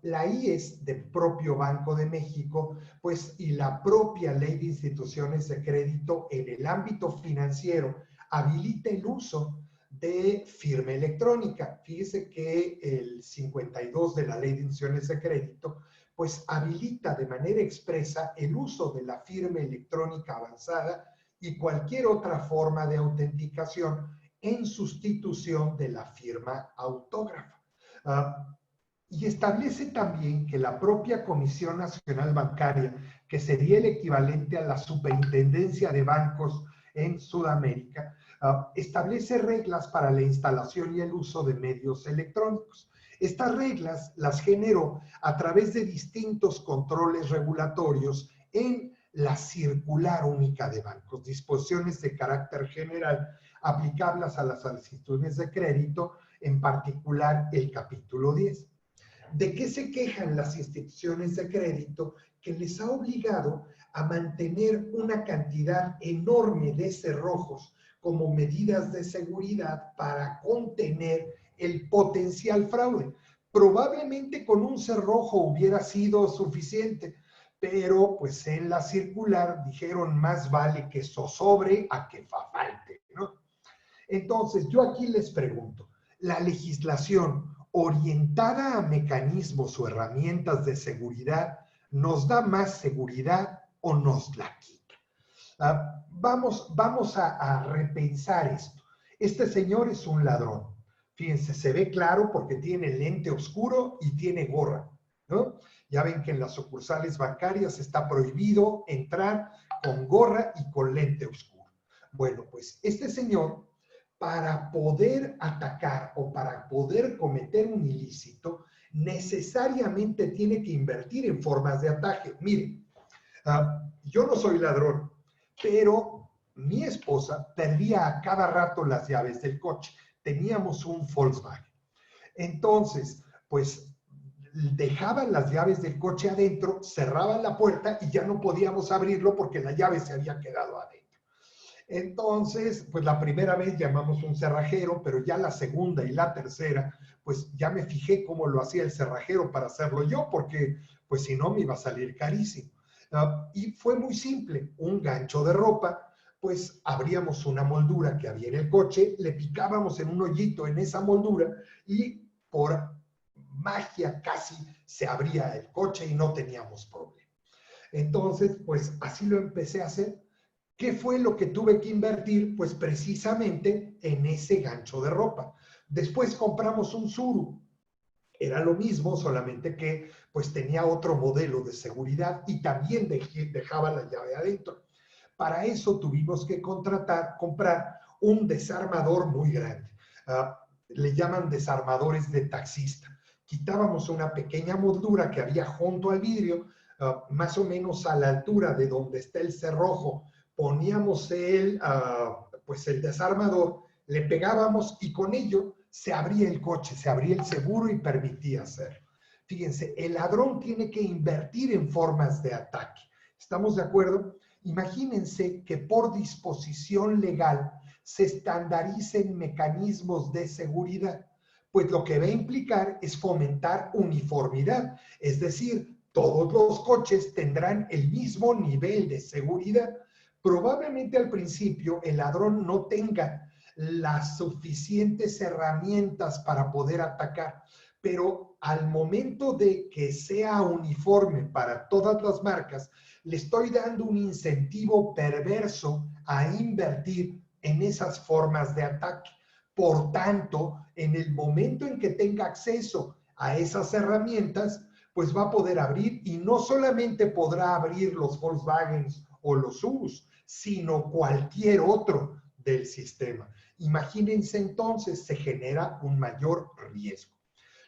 La IES del propio Banco de México, pues, y la propia Ley de Instituciones de Crédito en el ámbito financiero habilita el uso de firma electrónica. Fíjese que el 52 de la Ley de Instituciones de Crédito, pues, habilita de manera expresa el uso de la firma electrónica avanzada y cualquier otra forma de autenticación en sustitución de la firma autógrafa. Y establece también que la propia Comisión Nacional Bancaria, que sería el equivalente a la Superintendencia de Bancos en Sudamérica, establece reglas para la instalación y el uso de medios electrónicos. Estas reglas las generó a través de distintos controles regulatorios en la Circular Única de Bancos, disposiciones de carácter general aplicables a las instituciones de crédito, en particular el capítulo 10. ¿De qué se quejan las instituciones de crédito? Que les ha obligado a mantener una cantidad enorme de cerrojos como medidas de seguridad para contener el potencial fraude. Probablemente con un cerrojo hubiera sido suficiente, pero pues en la circular dijeron más vale que zozobre a que falte, ¿no? Entonces, yo aquí les pregunto, ¿la legislación orientada a mecanismos o herramientas de seguridad nos da más seguridad o nos la quita? Vamos a repensar esto. Este señor es un ladrón. Fíjense, se ve claro porque tiene lente oscuro y tiene gorra, ¿no? Ya ven que en las sucursales bancarias está prohibido entrar con gorra y con lente oscuro. Bueno, pues este señor, para poder atacar o para poder cometer un ilícito, necesariamente tiene que invertir en formas de ataque. Miren, yo no soy ladrón, pero mi esposa perdía a cada rato las llaves del coche. Teníamos un Volkswagen. Entonces, pues dejaban las llaves del coche adentro, cerraban la puerta y ya no podíamos abrirlo porque la llave se había quedado adentro. Entonces, pues la primera vez llamamos un cerrajero, pero ya la segunda y la tercera, pues ya me fijé cómo lo hacía el cerrajero para hacerlo yo, porque pues si no me iba a salir carísimo. Y fue muy simple, un gancho de ropa, pues abríamos una moldura que había en el coche, le picábamos en un hoyito en esa moldura y por magia casi se abría el coche y no teníamos problema. Entonces, pues así lo empecé a hacer. ¿Qué fue lo que tuve que invertir? Pues precisamente en ese gancho de ropa. Después compramos un Tsuru. Era lo mismo, solamente que pues tenía otro modelo de seguridad y también dejaba la llave adentro. Para eso tuvimos que comprar un desarmador muy grande. Le llaman desarmadores de taxista. Quitábamos una pequeña moldura que había junto al vidrio, más o menos a la altura de donde está el cerrojo. Poníamos pues el desarmador, le pegábamos y con ello se abría el coche, se abría el seguro y permitía hacerlo. Fíjense, el ladrón tiene que invertir en formas de ataque. ¿Estamos de acuerdo? Imagínense que por disposición legal se estandaricen mecanismos de seguridad, pues lo que va a implicar es fomentar uniformidad, es decir, todos los coches tendrán el mismo nivel de seguridad. Probablemente al principio el ladrón no tenga las suficientes herramientas para poder atacar, pero al momento de que sea uniforme para todas las marcas, le estoy dando un incentivo perverso a invertir en esas formas de ataque. Por tanto, en el momento en que tenga acceso a esas herramientas, pues va a poder abrir y no solamente podrá abrir los Volkswagens o los Urus, sino cualquier otro del sistema. Imagínense entonces, se genera un mayor riesgo.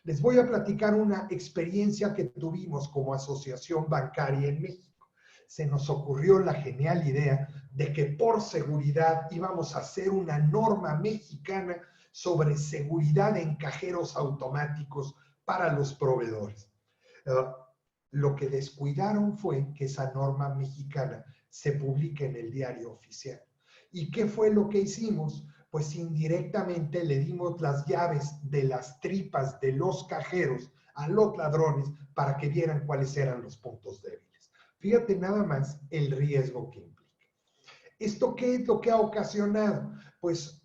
Les voy a platicar una experiencia que tuvimos como asociación bancaria en México. Se nos ocurrió la genial idea de que por seguridad íbamos a hacer una norma mexicana sobre seguridad en cajeros automáticos para los proveedores. Lo que descuidaron fue que esa norma mexicana se publique en el diario oficial. ¿Y qué fue lo que hicimos? Pues indirectamente le dimos las llaves de las tripas de los cajeros a los ladrones para que vieran cuáles eran los puntos débiles. Fíjate nada más el riesgo que implica. ¿Esto qué es lo que ha ocasionado? Pues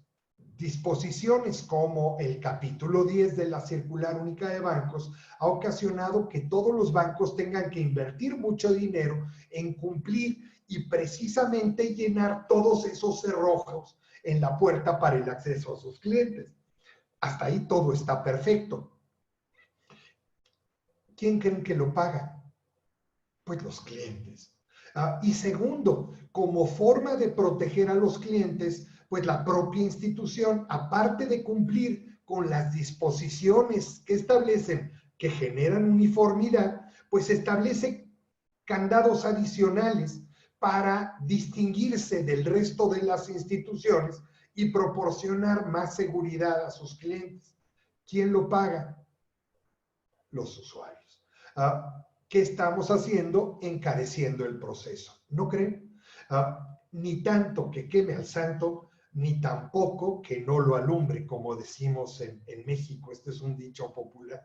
disposiciones como el capítulo 10 de la Circular Única de Bancos ha ocasionado que todos los bancos tengan que invertir mucho dinero en cumplir y precisamente llenar todos esos cerrojos en la puerta para el acceso a sus clientes. Hasta ahí todo está perfecto. ¿Quién creen que lo paga? Pues los clientes. Y segundo, como forma de proteger a los clientes, pues la propia institución, aparte de cumplir con las disposiciones que establecen que generan uniformidad, pues establece candados adicionales para distinguirse del resto de las instituciones y proporcionar más seguridad a sus clientes. ¿Quién lo paga? Los usuarios. ¿Qué estamos haciendo? Encareciendo el proceso. ¿No creen? Ni tanto que queme al santo, ni tampoco que no lo alumbre, como decimos en México. Este es un dicho popular.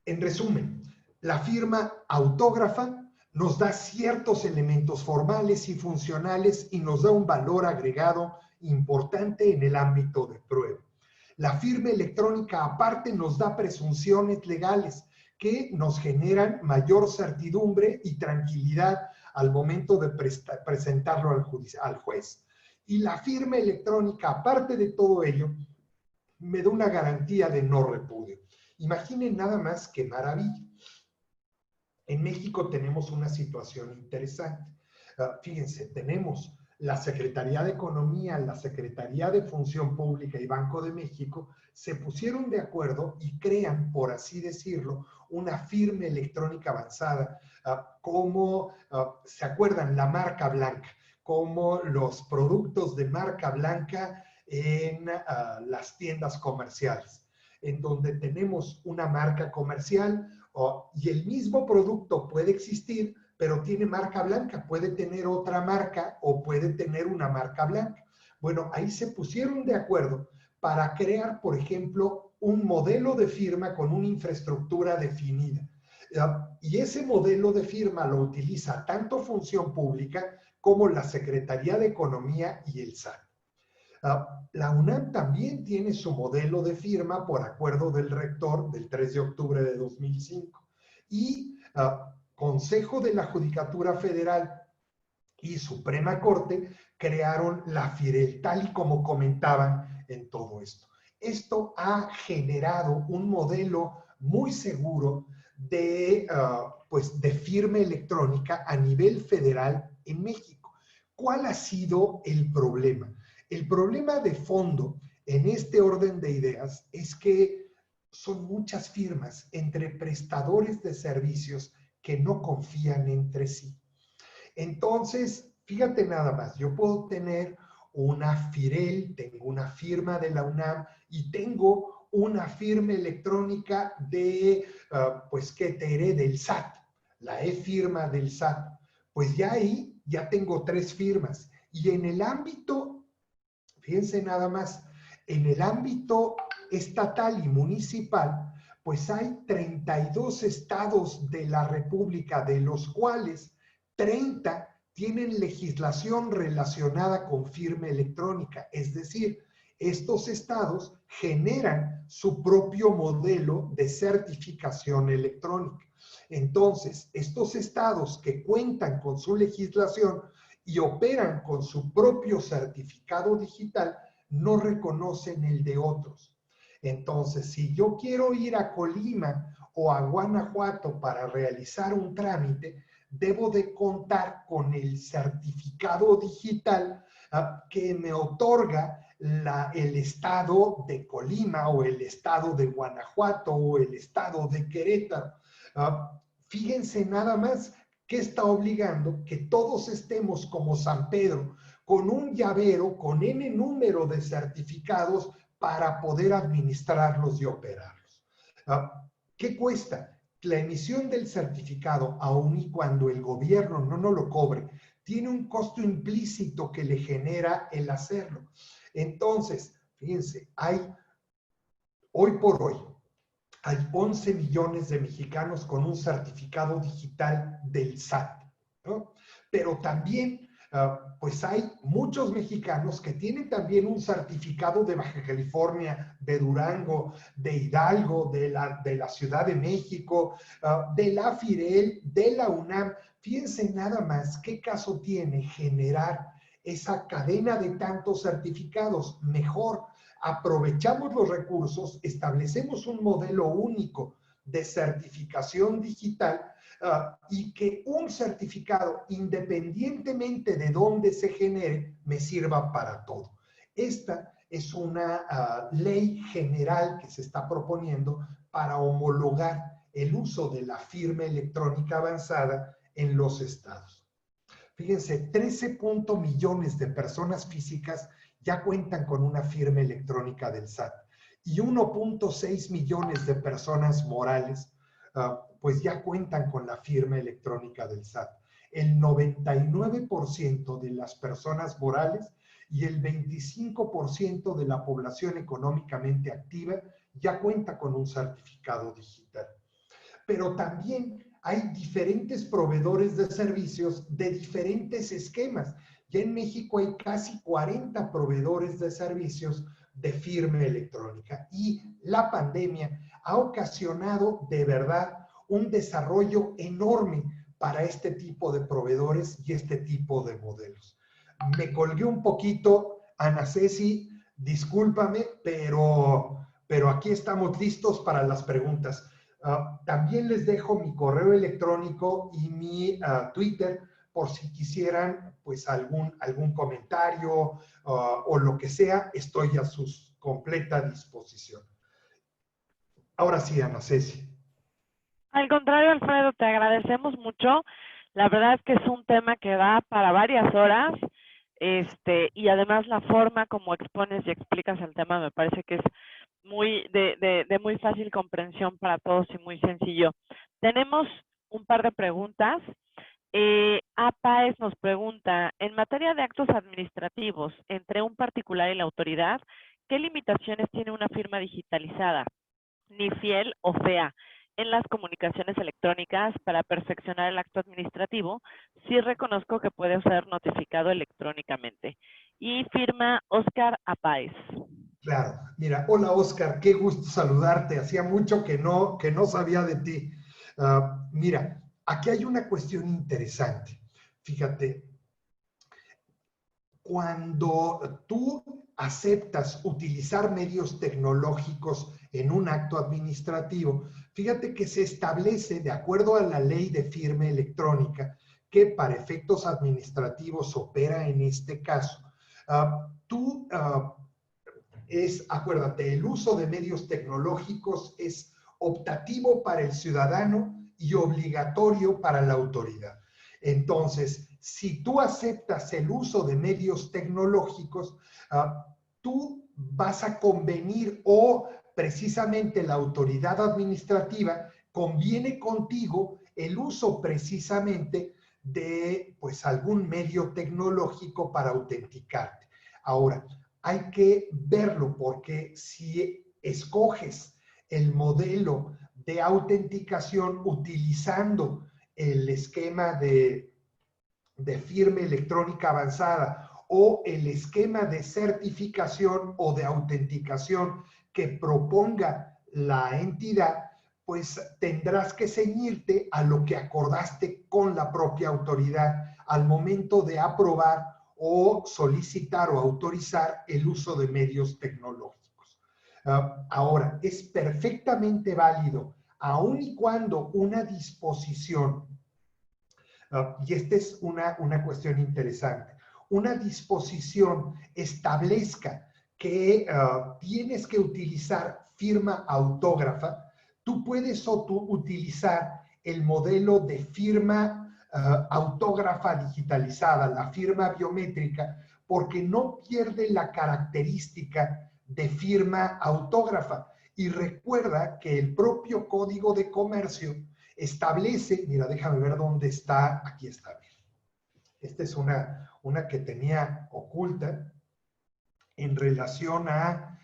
En resumen, la firma autógrafa nos da ciertos elementos formales y funcionales y nos da un valor agregado importante en el ámbito de prueba. La firma electrónica aparte nos da presunciones legales que nos generan mayor certidumbre y tranquilidad al momento de presentarlo al juez. Y la firma electrónica, aparte de todo ello, me da una garantía de no repudio. Imaginen nada más qué maravilla. En México tenemos una situación interesante. Fíjense, tenemos la Secretaría de Economía, la Secretaría de Función Pública y Banco de México se pusieron de acuerdo y crean, por así decirlo, una firma electrónica avanzada, como, ¿se acuerdan? La marca blanca, como los productos de marca blanca en las tiendas comerciales, en donde tenemos una marca comercial y el mismo producto puede existir, pero tiene marca blanca, puede tener otra marca o puede tener una marca blanca. Bueno, ahí se pusieron de acuerdo para crear, por ejemplo, un modelo de firma con una infraestructura definida. Y ese modelo de firma lo utiliza tanto Función Pública como la Secretaría de Economía y el SAT. La UNAM también tiene su modelo de firma por acuerdo del rector del 3 de octubre de 2005. Y Consejo de la Judicatura Federal y Suprema Corte crearon la FIREL, tal y como comentaban en todo esto. Esto ha generado un modelo muy seguro de firma electrónica a nivel federal en México. ¿Cuál ha sido el problema? El problema de fondo en este orden de ideas es que son muchas firmas entre prestadores de servicios que no confían entre sí. Entonces, fíjate nada más, yo puedo tener una FIREL, tengo una firma de la UNAM y tengo una firma electrónica de, ¿qué te diré? Del SAT, la e-firma del SAT. Pues ya ahí ya tengo 3 firmas. Y en el ámbito, fíjense nada más, en el ámbito estatal y municipal, pues hay 32 estados de la República, de los cuales 30 tienen legislación relacionada con firma electrónica. Es decir, estos estados generan su propio modelo de certificación electrónica. Entonces, estos estados que cuentan con su legislación y operan con su propio certificado digital, no reconocen el de otros. Entonces, si yo quiero ir a Colima o a Guanajuato para realizar un trámite, debo de contar con el certificado digital que me otorga el estado de Colima o el estado de Guanajuato o el estado de Querétaro. Fíjense nada más que está obligando que todos estemos como San Pedro, con un llavero, con N número de certificados para poder administrarlos y operarlos. ¿Qué cuesta? La emisión del certificado, aun y cuando el gobierno no lo cobre, tiene un costo implícito que le genera el hacerlo. Entonces, fíjense, hoy por hoy, hay 11 millones de mexicanos con un certificado digital del SAT, ¿no? Pero también, pues hay muchos mexicanos que tienen también un certificado de Baja California, de Durango, de Hidalgo, de la Ciudad de México, de la FIREL, de la UNAM. Fíjense nada más qué caso tiene generar esa cadena de tantos certificados. Mejor aprovechamos los recursos, establecemos un modelo único de certificación digital y que un certificado, independientemente de dónde se genere, me sirva para todo. Esta es una ley general que se está proponiendo para homologar el uso de la firma electrónica avanzada en los estados. Fíjense, 13 millones de personas físicas ya cuentan con una firma electrónica del SAT y 1.6 millones de personas morales pues ya cuentan con la firma electrónica del SAT. El 99% de las personas morales y el 25% de la población económicamente activa ya cuenta con un certificado digital. Pero también hay diferentes proveedores de servicios de diferentes esquemas. Ya en México hay casi 40 proveedores de servicios de firma electrónica y la pandemia ha ocasionado de verdad un desarrollo enorme para este tipo de proveedores y este tipo de modelos. Me colgué un poquito, Ana Ceci, discúlpame, pero aquí estamos listos para las preguntas. También les dejo mi correo electrónico y mi Twitter por si quisieran pues algún comentario o lo que sea, estoy a su completa disposición. Ahora sí, Ana Ceci. Al contrario, Alfredo, te agradecemos mucho. La verdad es que es un tema que da para varias horas, y además la forma como expones y explicas el tema me parece que es muy de muy fácil comprensión para todos y muy sencillo. Tenemos un par de preguntas. Páez nos pregunta, en materia de actos administrativos entre un particular y la autoridad, ¿qué limitaciones tiene una firma digitalizada, ni fiel o fea, en las comunicaciones electrónicas para perfeccionar el acto administrativo? Sí reconozco que puede ser notificado electrónicamente. Y firma Oscar Páez. Claro, mira, hola Oscar, qué gusto saludarte. Hacía mucho que no sabía de ti. Mira, aquí hay una cuestión interesante. Fíjate, cuando tú aceptas utilizar medios tecnológicos en un acto administrativo, fíjate que se establece, de acuerdo a la ley de firma electrónica, que para efectos administrativos opera en este caso. Acuérdate, el uso de medios tecnológicos es optativo para el ciudadano y obligatorio para la autoridad. Entonces, si tú aceptas el uso de medios tecnológicos, tú vas a convenir o precisamente la autoridad administrativa conviene contigo el uso precisamente de pues algún medio tecnológico para autenticarte. Ahora, hay que verlo porque si escoges el modelo de autenticación utilizando el esquema de firma electrónica avanzada o el esquema de certificación o de autenticación que proponga la entidad, pues tendrás que ceñirte a lo que acordaste con la propia autoridad al momento de aprobar o solicitar o autorizar el uso de medios tecnológicos. Ahora, es perfectamente válido, aun y cuando una disposición, y esta es una cuestión interesante, una disposición establezca que tienes que utilizar firma autógrafa, tú puedes utilizar el modelo de firma autógrafa digitalizada, la firma biométrica, porque no pierde la característica de firma autógrafa. Y recuerda que el propio Código de Comercio establece, mira, déjame ver dónde está, aquí está, mira. Esta es una que tenía oculta en relación a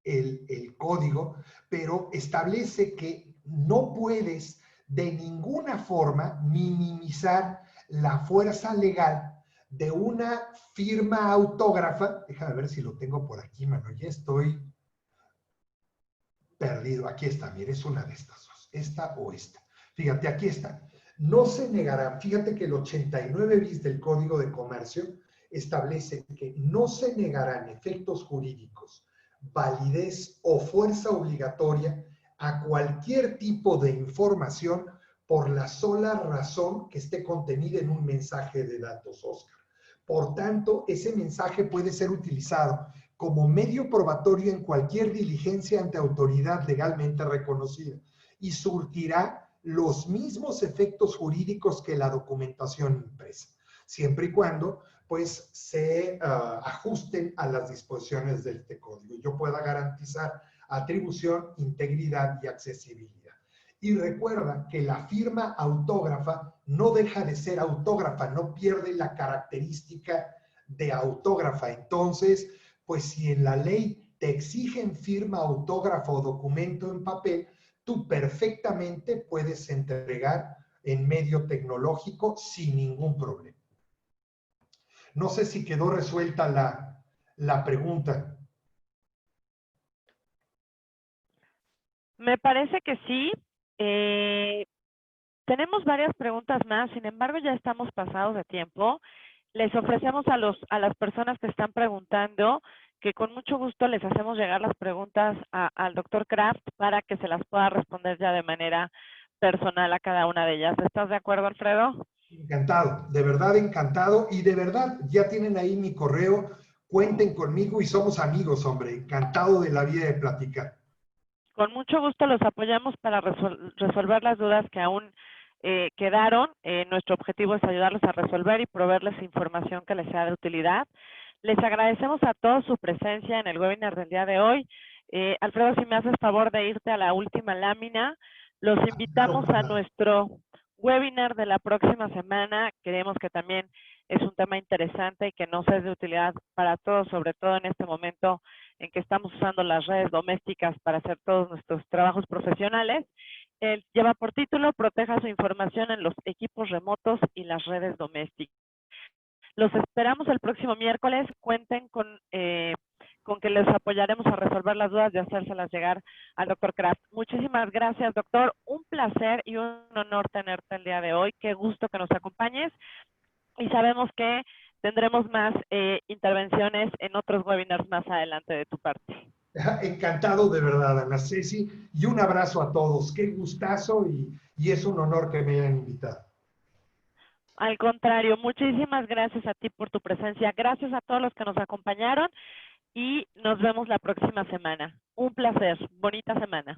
el código, pero establece que no puedes de ninguna forma minimizar la fuerza legal de una firma autógrafa. Déjame ver si lo tengo por aquí, mano, ya estoy perdido. Aquí está, mire, es una de estas dos, esta o esta. Fíjate, aquí está. No se negarán, fíjate que el 89 bis del Código de Comercio establece que no se negarán efectos jurídicos, validez o fuerza obligatoria a cualquier tipo de información por la sola razón que esté contenida en un mensaje de datos, Oscar. Por tanto, ese mensaje puede ser utilizado como medio probatorio en cualquier diligencia ante autoridad legalmente reconocida y surtirá los mismos efectos jurídicos que la documentación impresa, siempre y cuando pues se ajusten a las disposiciones de este código. Yo pueda garantizar atribución, integridad y accesibilidad. Y recuerda que la firma autógrafa no deja de ser autógrafa, no pierde la característica de autógrafa. Entonces, pues si en la ley te exigen firma, autógrafo o documento en papel, tú perfectamente puedes entregar en medio tecnológico sin ningún problema. No sé si quedó resuelta la pregunta. Me parece que sí. Tenemos varias preguntas más, sin embargo ya estamos pasados de tiempo. Les ofrecemos a las personas que están preguntando que con mucho gusto les hacemos llegar las preguntas al doctor Kraft para que se las pueda responder ya de manera personal a cada una de ellas. ¿Estás de acuerdo, Alfredo? Encantado, de verdad encantado. Y de verdad, ya tienen ahí mi correo. Cuenten conmigo y somos amigos, hombre. Encantado de la vida de platicar. Con mucho gusto los apoyamos para resolver las dudas que aún quedaron. Nuestro objetivo es ayudarlos a resolver y proveerles información que les sea de utilidad. Les agradecemos a todos su presencia en el webinar del día de hoy. Alfredo, si me haces favor de irte a la última lámina, los invitamos a nuestro webinar de la próxima semana. Creemos que también es un tema interesante y que nos es de utilidad para todos, sobre todo en este momento en que estamos usando las redes domésticas para hacer todos nuestros trabajos profesionales. Lleva por título Proteja su información en los equipos remotos y las redes domésticas. Los esperamos el próximo miércoles. Cuenten con que les apoyaremos a resolver las dudas y hacérselas llegar al doctor Kraft. Muchísimas gracias, doctor. Un placer y un honor tenerte el día de hoy. Qué gusto que nos acompañes. Y sabemos que tendremos más intervenciones en otros webinars más adelante de tu parte. Encantado de verdad, Ana Ceci, y un abrazo a todos. Qué gustazo y es un honor que me hayan invitado. Al contrario, muchísimas gracias a ti por tu presencia. Gracias a todos los que nos acompañaron y nos vemos la próxima semana. Un placer. Bonita semana.